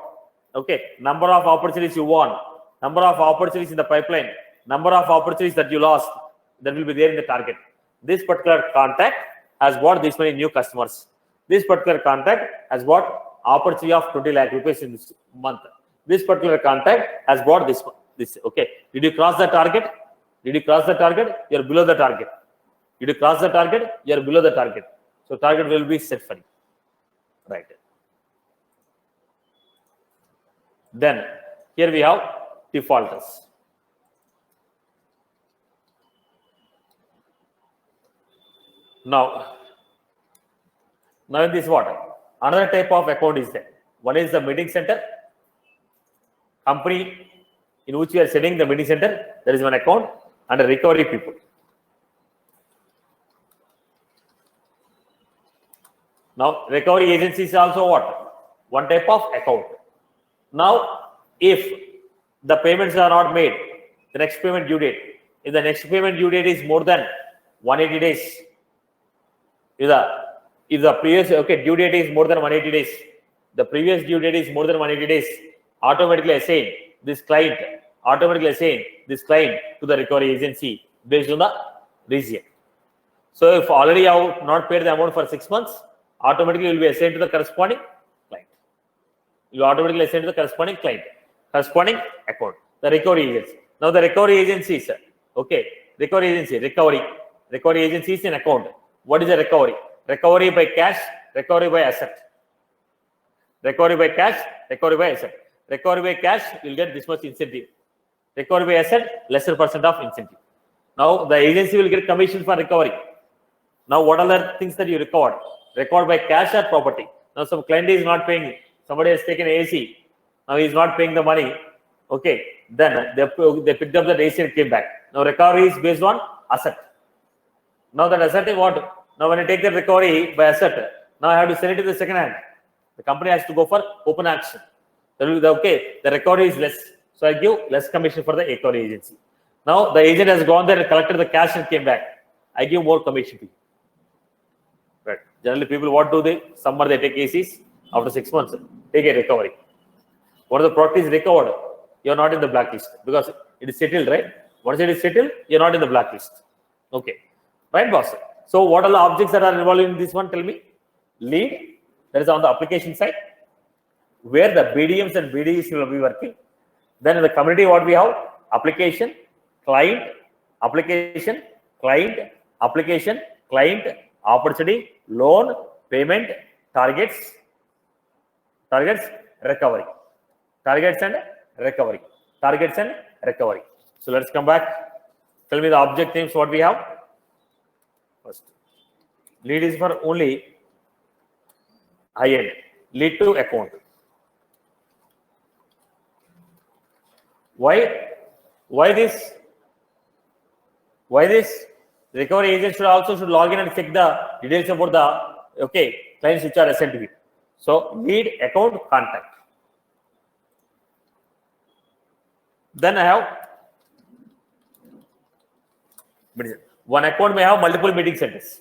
Okay. Number of opportunities you won. Number of opportunities in the pipeline. Number of opportunities that you lost. That will be there in the target. This particular contact has bought this many new customers. This particular contact has bought opportunity of 20 lakh rupees in this month. This particular contact has bought this. Okay. Did you cross the target? Did you cross the target? You are below the target. Did you cross the target? You are below the target. So target will be set for you. Right. Then here we have defaulters. Now in this what? Another type of account is there. One is the meeting center. Company in which we are setting the meeting center, there is one account and a recovery people. Now, recovery agency is also what? One type of account. Now, if the payments are not made, the next payment due date, if the next payment due date is more than 180 days, if the previous due date is more than 180 days, the previous due date is more than 180 days, automatically assign this client to the recovery agency based on the region. So if already you have not paid the amount for 6 months, automatically you will be assigned to the corresponding client. You automatically assign to the corresponding client, corresponding account, the recovery agency. Now the recovery agency is recovery agency is an account. What is a recovery? Recovery by cash, recovery by asset. Recovery by cash, recovery by asset. Recovery by cash, you will get this much incentive. Recovery by asset, lesser percent of incentive. Now the agency will get commission for recovery. Now what are the things that you record? Record by cash or property. Now some client is not paying. Somebody has taken AC. Now he is not paying the money. Okay. Then they picked up the AC and came back. Now recovery is based on asset. Now that asset is what? Now when I take the recovery by asset, now I have to send it to the second hand. The company has to go for open action. That will be the recovery is less. So I give less commission for the recovery agency. Now the agent has gone there and collected the cash and came back. I give more commission to you. Right. Generally people what do they? Summer they take ACs. After 6 months, take a recovery. What the product is recovered, you are not in the blacklist because it is settled, right? Once it is settled, you are not in the blacklist. Okay. Right, boss? So what are the objects that are involved in this one? Tell me. Lead, that is on the application side, where the BDMs and BDEs will be working. Then in the community, what we have? Application, client, application, client, application, client, opportunity, loan, payment, targets, recovery, targets and recovery, targets and recovery. So let's come back. Tell me the object names what we have. First, lead is for only high end, lead to account. Why this? Why this? The recovery agent should log in and check the details about the clients which are assigned to him. So lead, account, contact. Then I have one account may have multiple meeting centers.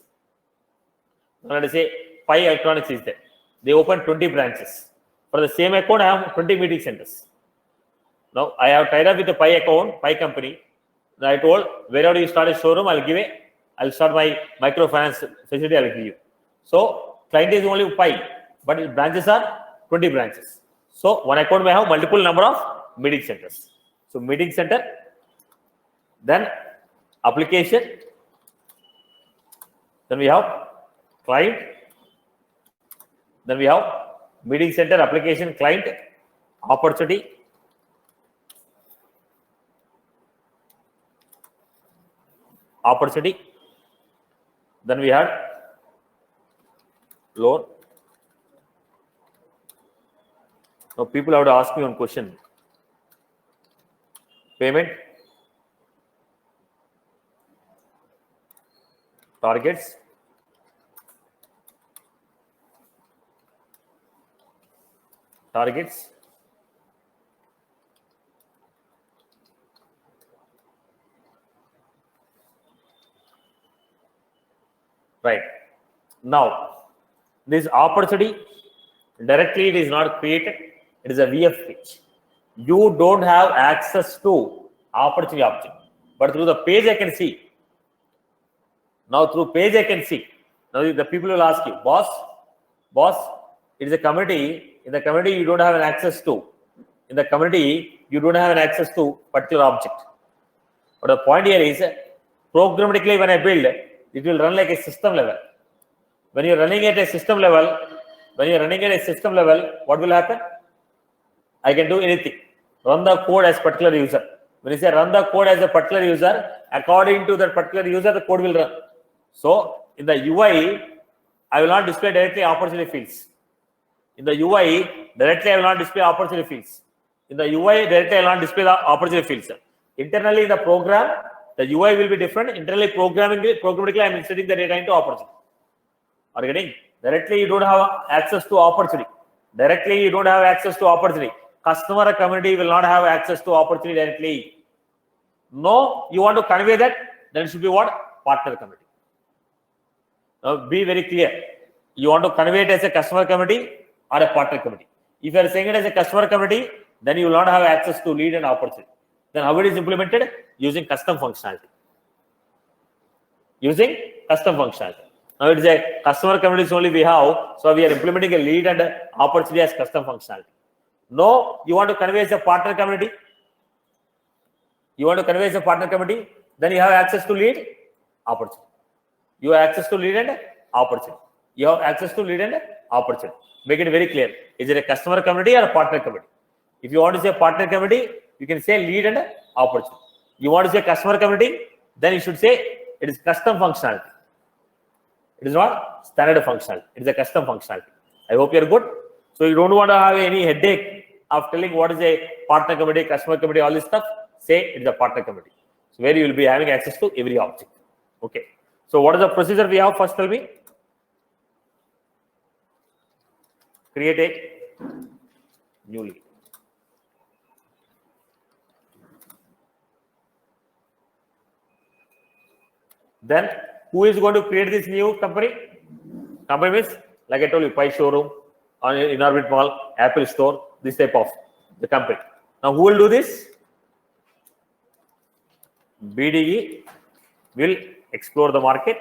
Let us say Pi Electronics is there. They open 20 branches. For the same account, I have 20 meeting centers. Now I have tied up with the Pi account, Pi company. I told wherever you start a showroom, I'll start my microfinance facility. I'll give you. So client is only Pi, but branches are 20 branches. So one account may have multiple number of meeting centers. So meeting center, then application, then we have client, then we have meeting center, application, client, opportunity, then we had loan. Now people have to ask me one question. Payment, targets, right. Now this opportunity directly it is not created, it is a VF page. You don't have access to opportunity object, but through the page I can see. Now through page I can see. Now the people will ask you, boss, it is a community. In the community you don't have an access to. In the community you don't have an access to particular object. But the point here is, programmatically when I build, it will run like a system level. When you are running at a system level, what will happen? I can do anything. Run the code as particular user. When you say run the code as a particular user, according to that particular user, the code will run. So in the UI, I will not display directly opportunity fields. In the UI, directly I will not display opportunity fields. In the UI, directly I will not display the opportunity fields. Internally in the program, the UI will be different. Internally programmatically, I am inserting the data into opportunity. Are you getting? Directly you don't have access to opportunity. Customer community will not have access to opportunity directly. No, you want to convey that, then it should be what? Partner community. Now be very clear. You want to convey it as a customer community or a partner community. If you are saying it as a customer community, then you will not have access to lead and opportunity. Then how it is implemented? Using custom functionality. Now it is a customer community only we have, so we are implementing a lead and opportunity as custom functionality. No, you want to convey as a partner community. Then you have access to lead, opportunity. You have access to lead and opportunity. Make it very clear. Is it a customer community or a partner community? If you want to say partner community, you can say lead and opportunity. You want to say customer community, then you should say it is custom functionality. It is not standard functionality. It is a custom functionality. I hope you are good. So you don't want to have any headache of telling what is a partner community, customer community, all this stuff. Say it is a partner community. So where you will be having access to every object. Okay. So what is the procedure we have? First tell me. Create a new lead. Then who is going to create this new company? Company means, like I told you, Pi showroom, on Inorbit Mall, Apple Store, this type of the company. Now who will do this? BDE will explore the market.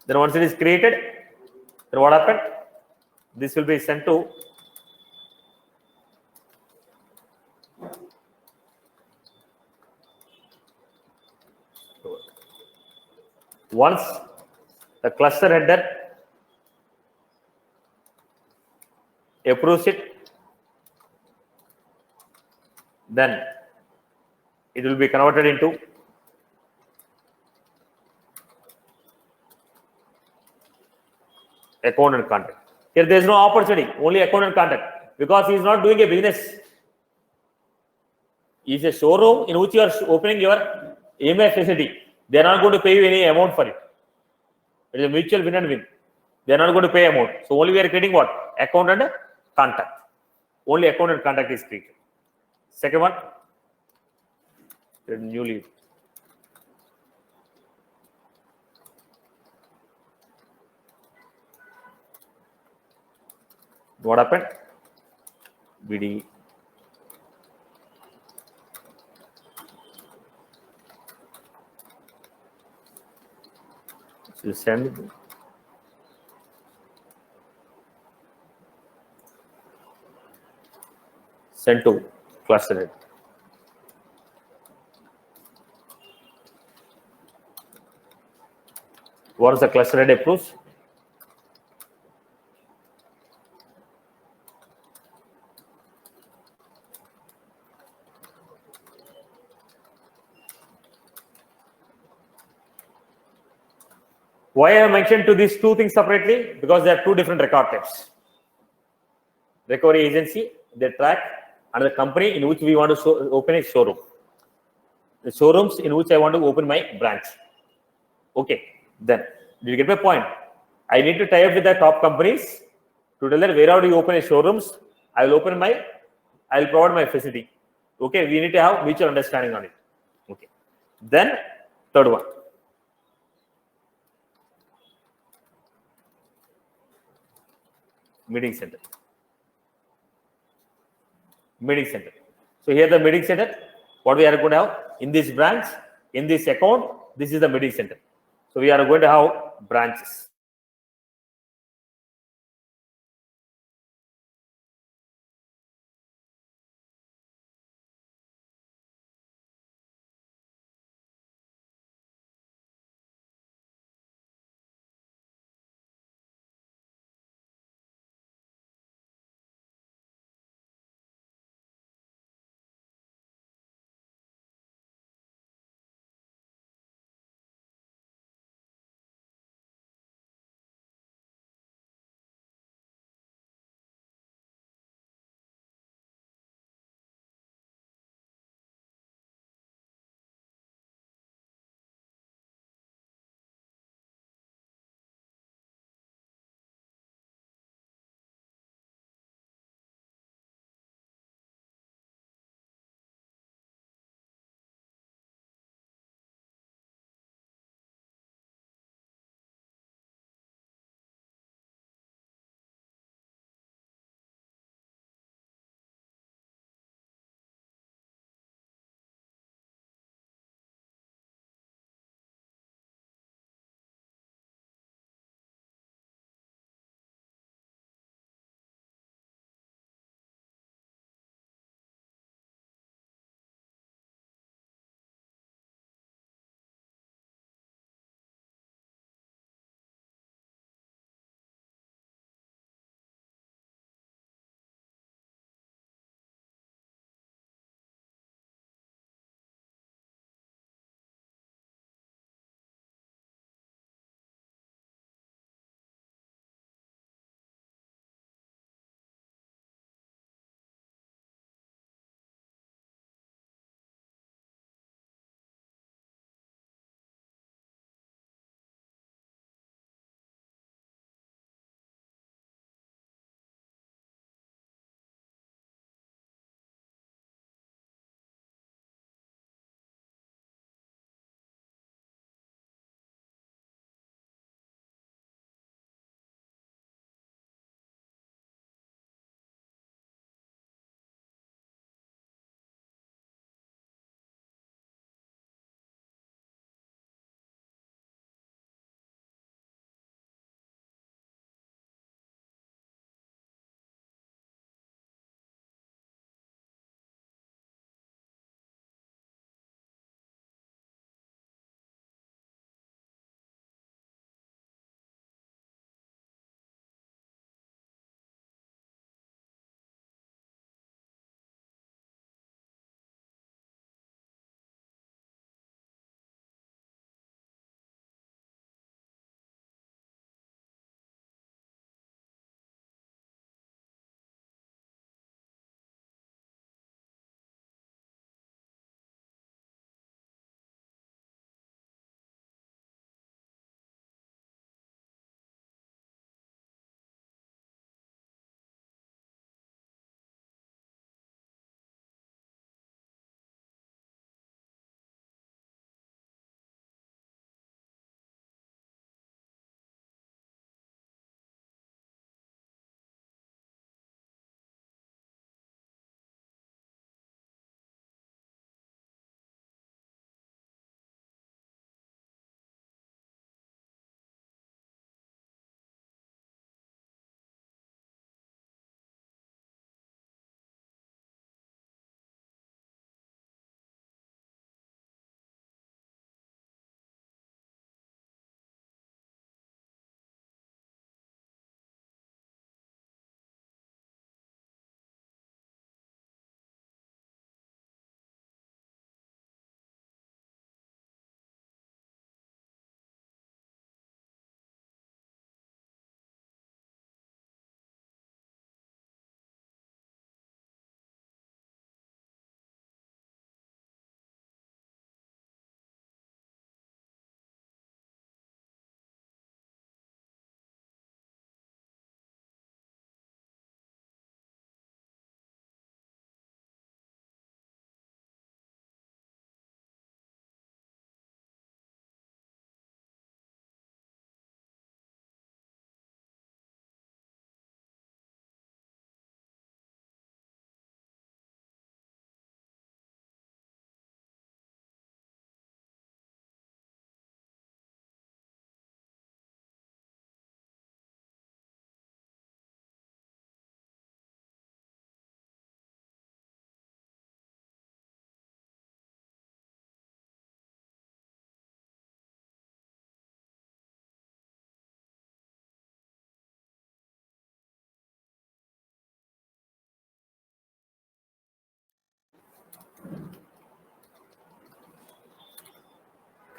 Then once it is created, then what happened? This will be sent to Once the cluster header approves it, then it will be converted into account and contact. Here there is no opportunity, only account and contact, because he is not doing a business. It's a showroom in which you are opening your EMI facility. They are not going to pay you any amount for it. It is a mutual win and win. They are not going to pay amount. So only we are creating what? Account and contact. Only account and contact is created. Second one, new lead. What happened? BD. So send. Send to cluster head. Once the cluster head approves, why I mentioned to these two things separately? Because they are two different record types. Recovery agency, they track, and the company in which we want to open a showroom. The showrooms in which I want to open my branch. Okay, then did you get my point? I need to tie up with the top companies to tell them wherever you open a showrooms, I will provide my facility. Okay, we need to have mutual understanding on it. Okay, then third one. Meeting center. Meeting center. So here the meeting center, what we are going to have in this branch, in this account, this is the meeting center. So we are going to have branches.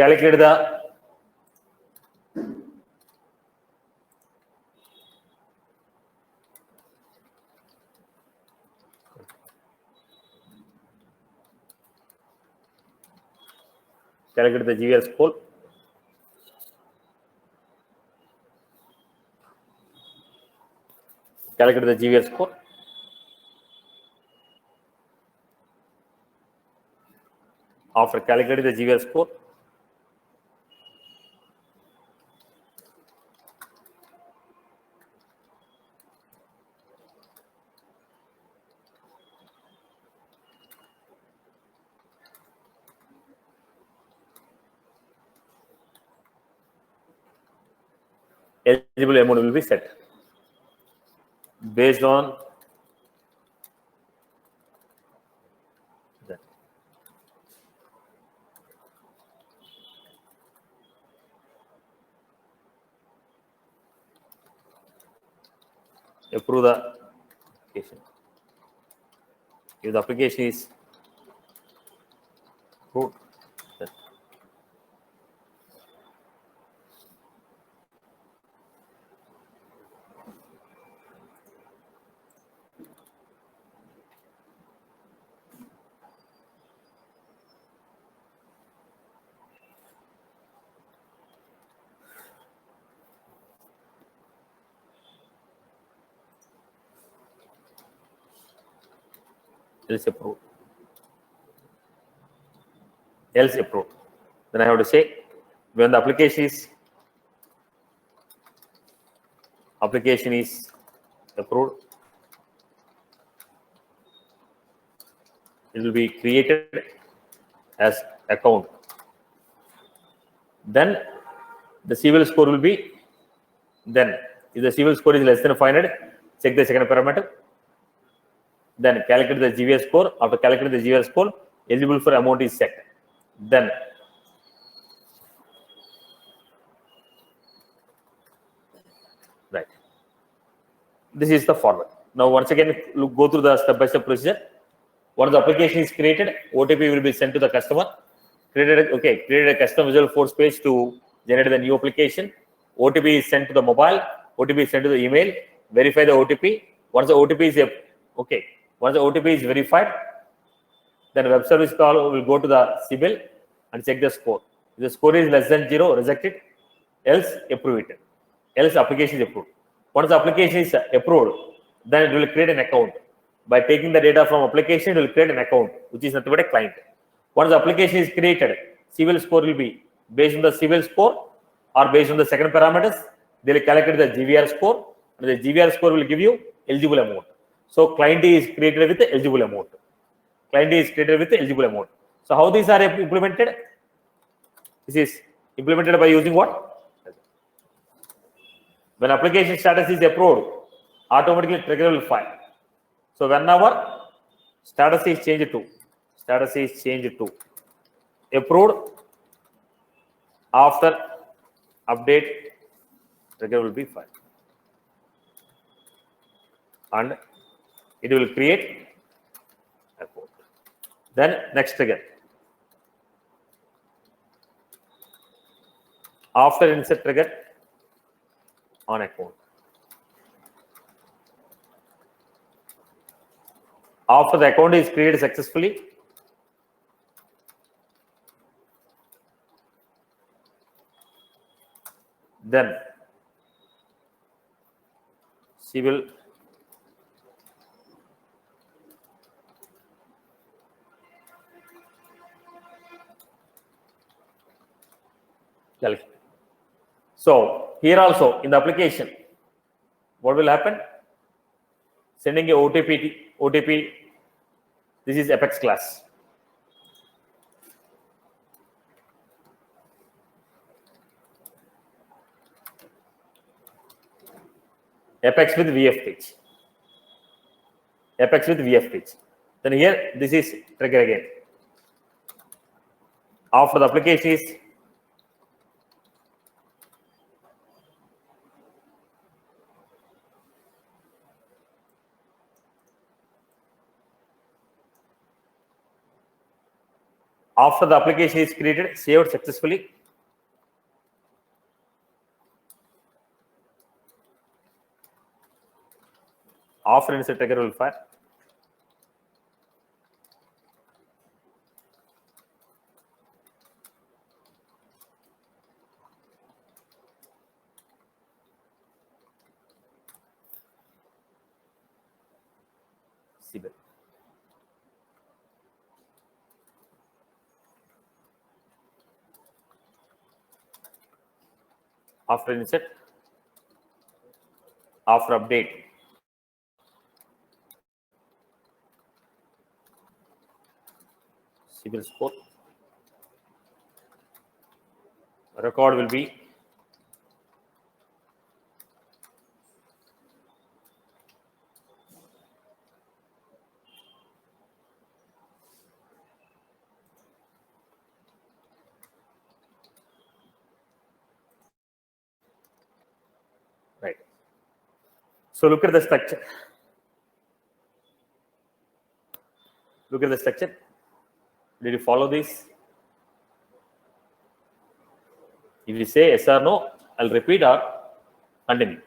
calculate the GVR score. Calculate the GVR score. After calculating the GVR score, eligible amount will be set based on that. Approve the application. If the application is approved, then else approved. Else approved. Then I have to say when the application is approved, it will be created as account. Then the CVL score will be, then if the CVL score is less than 500, check the second parameter. Then calculate the GVR score. After calculating the GVR score, eligible for amount is set. Then right. This is the format. Now once again, go through the step-by-step procedure. Once the application is created, OTP will be sent to the customer. Created a custom Visual Force page to generate the new application. OTP is sent to the mobile. OTP is sent to the email. Verify the OTP. Once the OTP is verified, then web service call will go to the CBIL and check the score. If the score is less than 0, reject it. Else approve it. Else application is approved. Once the application is approved, then it will create an account. By taking the data from application, it will create an account, which is nothing but a client. Once the application is created, CVL score will be based on the CVL score or based on the second parameters. They will calculate the GVR score, and the GVR score will give you eligible amount. So client is created with the eligible amount. So how these are implemented? This is implemented by using what? When application status is approved, automatically trigger will fire. So whenever status is changed to approved, after update, trigger will be fired, and it will create account. Then next trigger. After insert trigger on account. After the account is created successfully, then she will calculate. So here also in the application, what will happen? Sending a OTP. This is Apex class. Apex with VF page. Then here, this is trigger again. After the application is After the application is created, saved successfully. After insert trigger will fire. Sibyl. After insert, after update, CIBIL score. Record will be right. So look at the structure. Look at the structure. Did you follow this? If you say yes or no, I'll repeat or continue.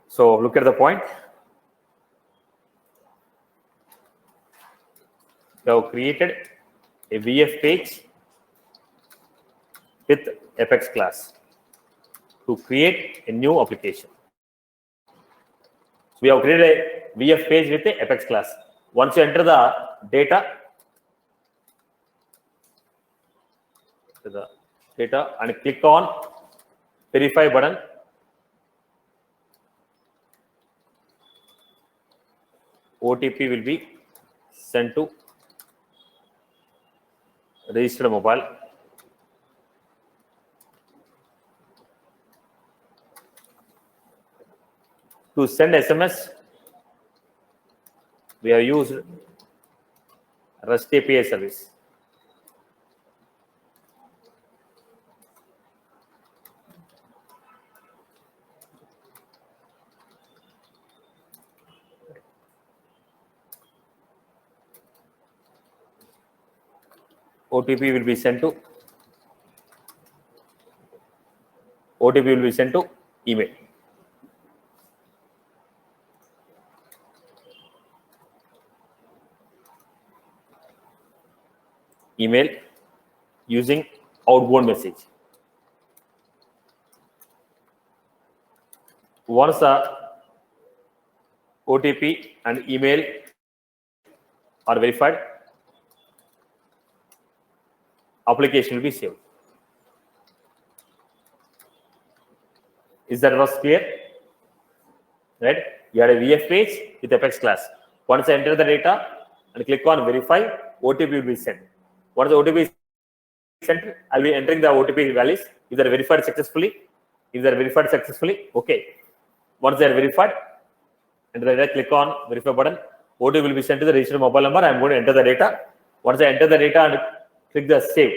So look at the point. We have created a VF page with Apex class to create a new application. So we have created a VF page with the Apex class. Once you enter the data and click on verify button, OTP will be sent to registered mobile. To send SMS, we have used REST API service. OTP will be sent to email. Email using outbound message. Once the OTP and email are verified, application will be saved. Is that was clear? Right? You had a VF page with Apex class. Once I enter the data and click on verify, OTP will be sent. Once the OTP is sent, I'll be entering the OTP values. If they are verified successfully, okay. Once they are verified, enter the data, click on verify button. OTP will be sent to the registered mobile number. I'm going to enter the data. Once I enter the data and click the save,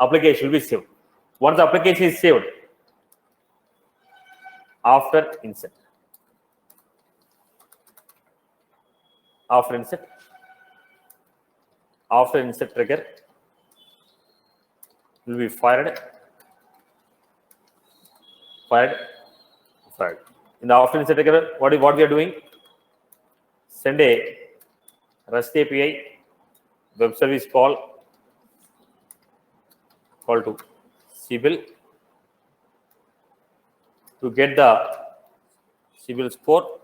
application will be saved. Once the application is saved, after insert trigger will be fired. In the after insert trigger, what we are doing? Send a REST API web service call to CIBIL to get the CIBIL score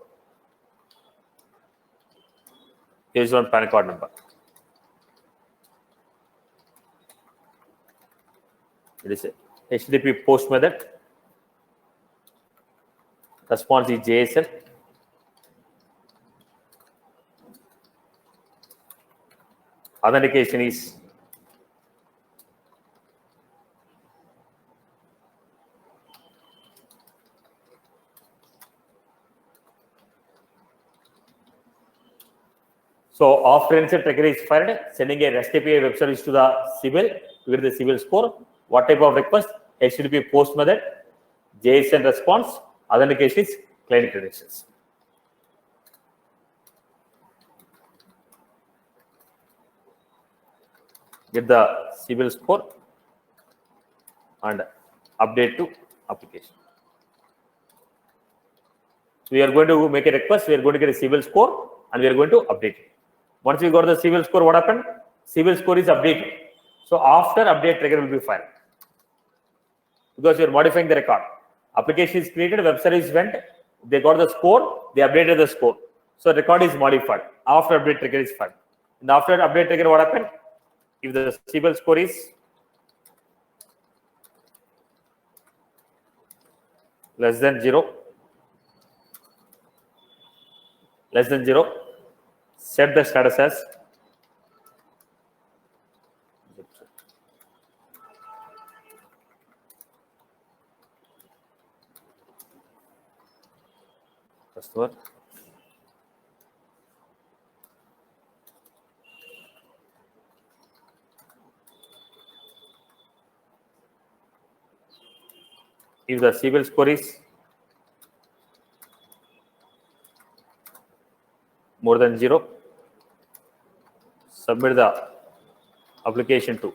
based on PAN card number. It is a HTTP post method. Response is JSON. Authentication is so after insert trigger is fired, sending a REST API web service to the CIBIL to get the CIBIL score. What type of request? HTTP post method, JSON response, authentication is client credentials. get the CIBIL score and update to application. We are going to make a request. We are going to get a CIBIL score and we are going to update it. Once we got the CIBIL score, what happened? CIBIL score is updated. So after update trigger will be fired because you are modifying the record. Application is created, web service went, they got the score, they updated the score. So record is modified. After update trigger is fired. And after update trigger, what happened? If the CIBIL score is less than 0, set the status as customer. If the CIBIL score is more than 0, submit the application to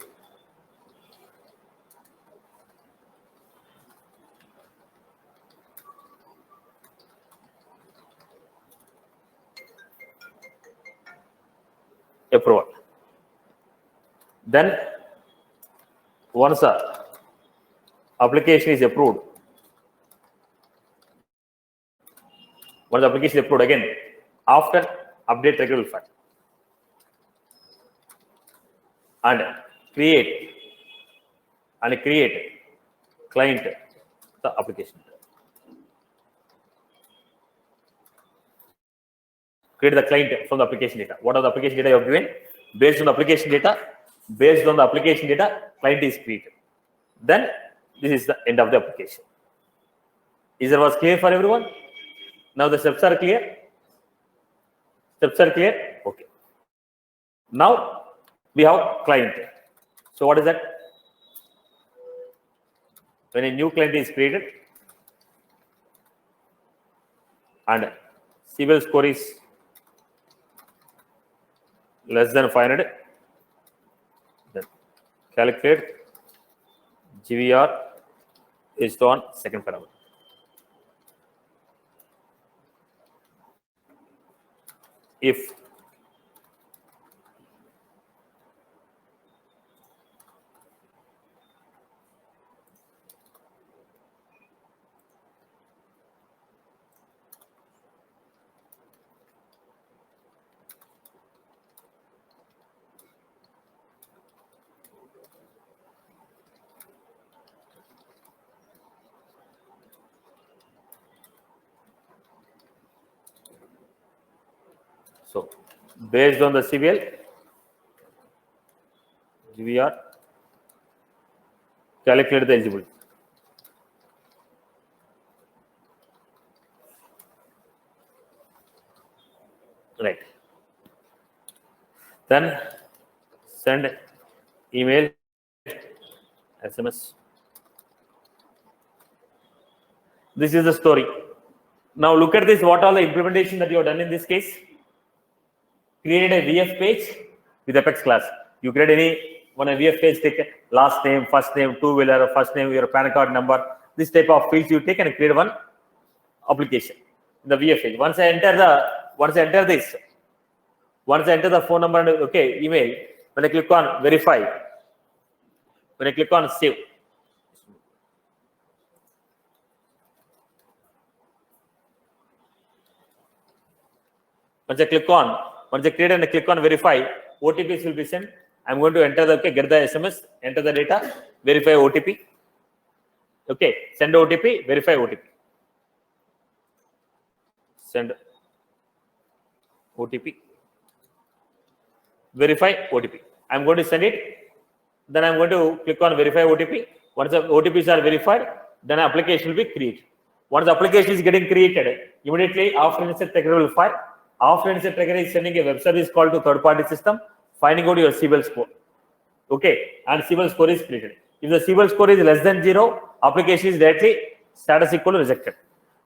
approval. Then once the application is approved, again, after update trigger will fire and create client the application. Create the client from the application data. What are the application data you have given? Based on the application data, client is created. Then this is the end of the application. Is that was clear for everyone? Now the steps are clear. Okay. Now we have client. So what is that? When a new client is created and CIBIL score is less than 500, then calculate GVR based on second parameter. If so, based on the CIBIL, GVR, calculate the eligibility. Right. Then send email, SMS. This is the story. Now look at this. What are the implementation that you have done in this case? Created a VF page with Apex class. You create any one a VF page, take last name, first name, two-wheeler, first name, your PAN card number. This type of fields you take and create one application in the VF page. Once I enter the phone number and okay, email, when I click on verify, when I click on save, once I create and I click on verify, OTPs will be sent. I'm going to enter the, get the SMS, enter the data, verify OTP. Okay, send OTP, verify OTP. Send OTP, verify OTP. I'm going to send it. Then I'm going to click on verify OTP. Once the OTPs are verified, then application will be created. Once the application is getting created, immediately after insert trigger will fire. After insert trigger is sending a web service call to third-party system, finding out your CIBIL score. Okay, and CIBIL score is created. If the CIBIL score is less than 0, application is directly status equal to rejected.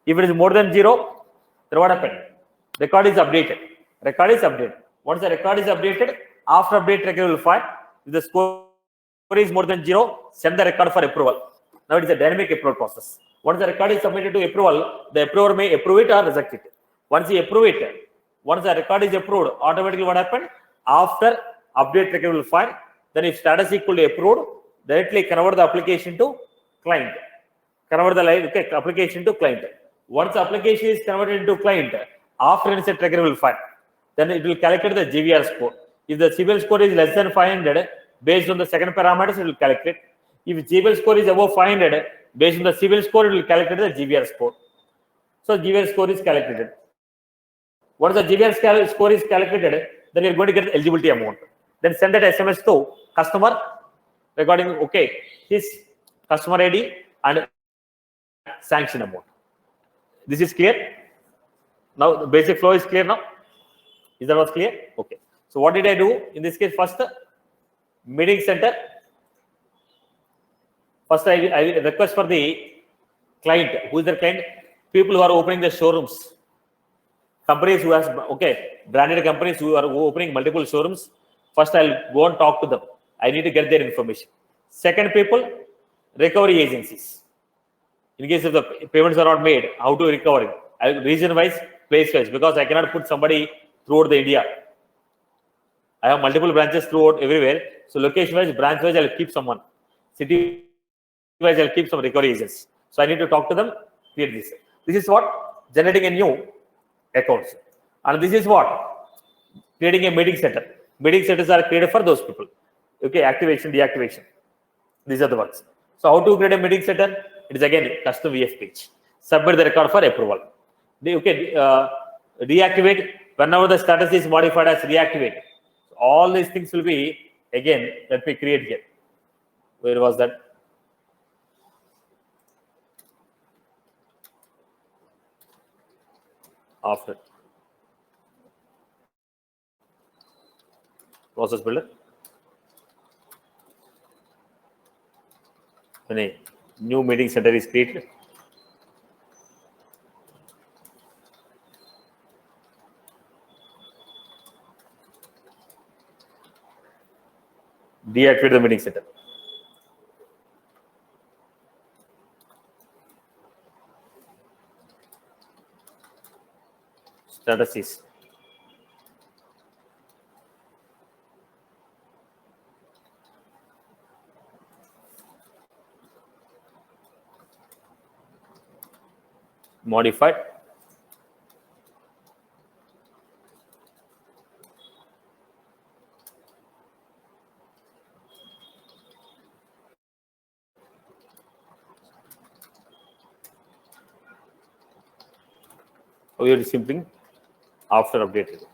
If it is more than 0, then what happened? Record is updated. Once the record is updated, after update trigger will fire. If the score is more than 0, send the record for approval. Now it is a dynamic approval process. Once the record is submitted to approval, the approver may approve it or reject it. Once he approve it, once the record is approved, automatically what happened? After update trigger will fire, then if status equal to approved, directly convert the application to client. Convert the application to client. Once the application is converted into client, after insert trigger will fire. Then it will calculate the GVR score. If the CVL score is less than 500, based on the second parameters, it will calculate. If GVL score is above 500, based on the CVL score, it will calculate the GVR score. So GVR score is calculated. Once the GVR score is calculated, then you are going to get eligibility amount. Then send that SMS to customer regarding his customer ID and sanction amount. This is clear. Now the basic flow is clear now. Is that was clear? Okay. So what did I do in this case? First, meeting center. First, I request for the client. Who is the client? People who are opening the showrooms. Companies who has branded companies who are opening multiple showrooms. First, I'll go and talk to them. I need to get their information. Second, people, recovery agencies. In case if the payments are not made, how to recover it? Region-wise, place-wise, because I cannot put somebody throughout the India. I have multiple branches throughout everywhere. So location-wise, branch-wise, I'll keep someone. City-wise, I'll keep some recovery agents. So I need to talk to them, create this. This is what? Generating a new accounts. And this is what? Creating a meeting center. Meeting centers are created for those people. Activation, deactivation. These are the works. So how to create a meeting center? It is again custom VF page. Submit the record for approval. Deactivate whenever the status is modified as reactivate. So all these things will be again. Let me create here. Where was that? After process builder. When a new meeting center is created, deactivate the meeting center. Status is modified. We are simply after updated.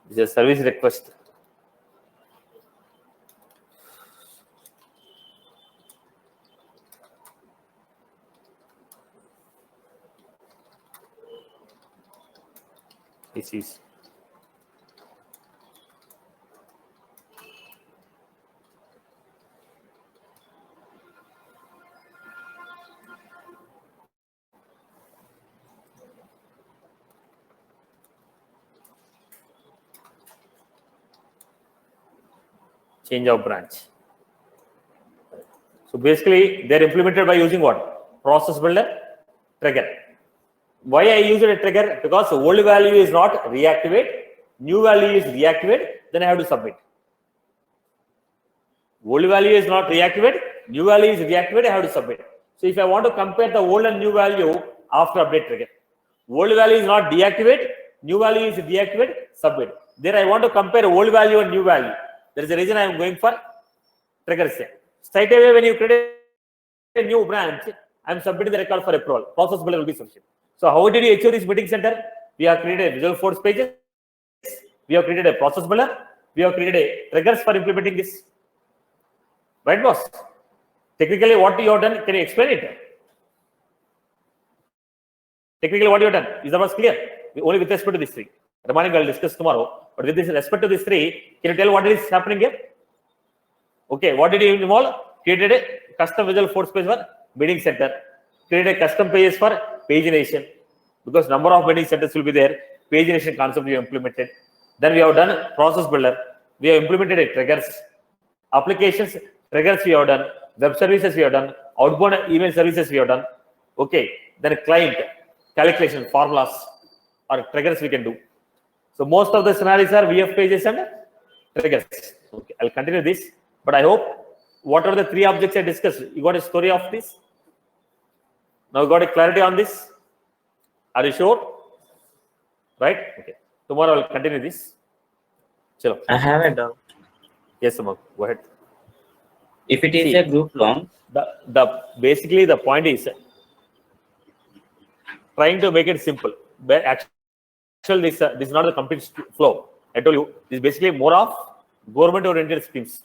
This is a service request. This is change of branch. So basically, they're implemented by using what? Process builder trigger. Why I use a trigger? Because old value is not reactivate, new value is reactivate, then I have to submit. Old value is not reactivate, new value is reactivate, I have to submit. So if I want to compare the old and new value after update trigger, old value is not deactivate, new value is deactivate, submit. There I want to compare old value and new value. There is a reason I am going for trigger set. Straight away when you create a new branch, I am submitting the record for approval. Process builder will be sufficient. So how did you achieve this meeting center? We have created a Visual Force pages. We have created a process builder. We have created a triggers for implementing this. Right, boss? Technically, what you have done, can you explain it? Technically, what you have done, is that was clear? Only with respect to this three. Remaining, I will discuss tomorrow. But with this respect to this three, can you tell what is happening here? Okay, what did you involve? Created a custom Visual Force page for meeting center. Created a custom pages for pagination, because number of meeting centers will be there. Pagination concept we have implemented. Then we have done process builder. We have implemented a triggers, applications, triggers we have done, web services we have done, outbound email services we have done. Okay, then client calculation formulas or triggers we can do. So most of the scenarios are VF pages and triggers. Okay, I'll continue this, but I hope whatever the three objects I discussed, you got a story of this. Now you got a clarity on this. Are you sure? Right? Okay. Tomorrow I'll continue this. Chalo. I have a doubt. Yes, Amar. Go ahead. If it is a group loan, basically the point is trying to make it simple. But actually, this is not the complete flow. I told you, this is basically more of government-oriented schemes.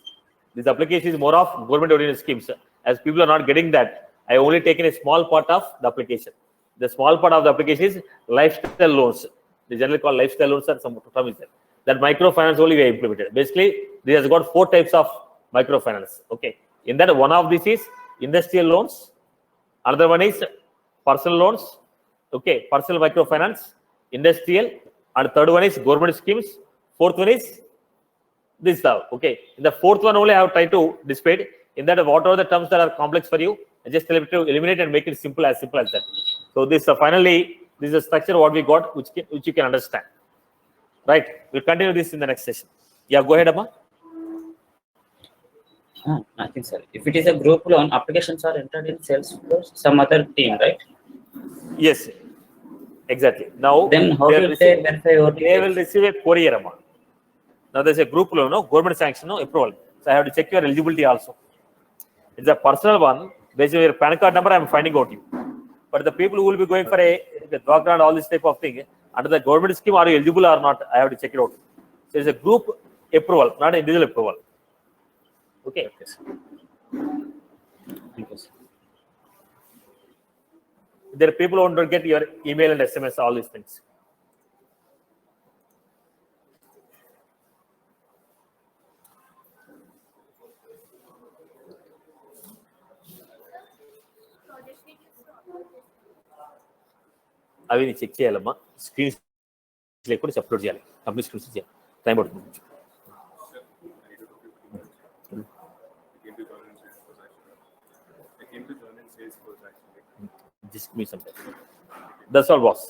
This application is more of government-oriented schemes. As people are not getting that, I only taken a small part of the application. The small part of the application is lifestyle loans. They generally call lifestyle loans, or some term is there. That microfinance only we have implemented. Basically, this has got 4 types of microfinance. Okay. In that, one of these is industrial loans. Another one is personal loans. Okay. Personal microfinance, industrial, and third one is government schemes. Fourth one is this stuff. Okay. In the fourth one only I have tried to display. In that, what are the terms that are complex for you? I just tell you to eliminate and make it simple as that. So this finally, this is the structure what we got, which you can understand. Right. We'll continue this in the next session. Yeah, go ahead, Amma. I think, sir. If it is a group loan, applications are entered in Salesforce, some other team, right? Yes, exactly. Now, then how do they verify your details? They will receive a courier amount. Now, there's a group loan, no government sanction, no approval. So, I have to check your eligibility also. It's a personal one. Based on your PAN card number, I'm finding out you. But the people who will be going for a background, all this type of thing, under the government scheme, are you eligible or not? I have to check it out. So, it's a group approval, not an individual approval. Okay. Thank you, sir. There are people who don't get your email and SMS, all these things. అవి check చేయాలమ్మా screens లేకుండా upload చేయాలి complete screens చేయాలి time పడుతుంది just give me some time. That's all, boss.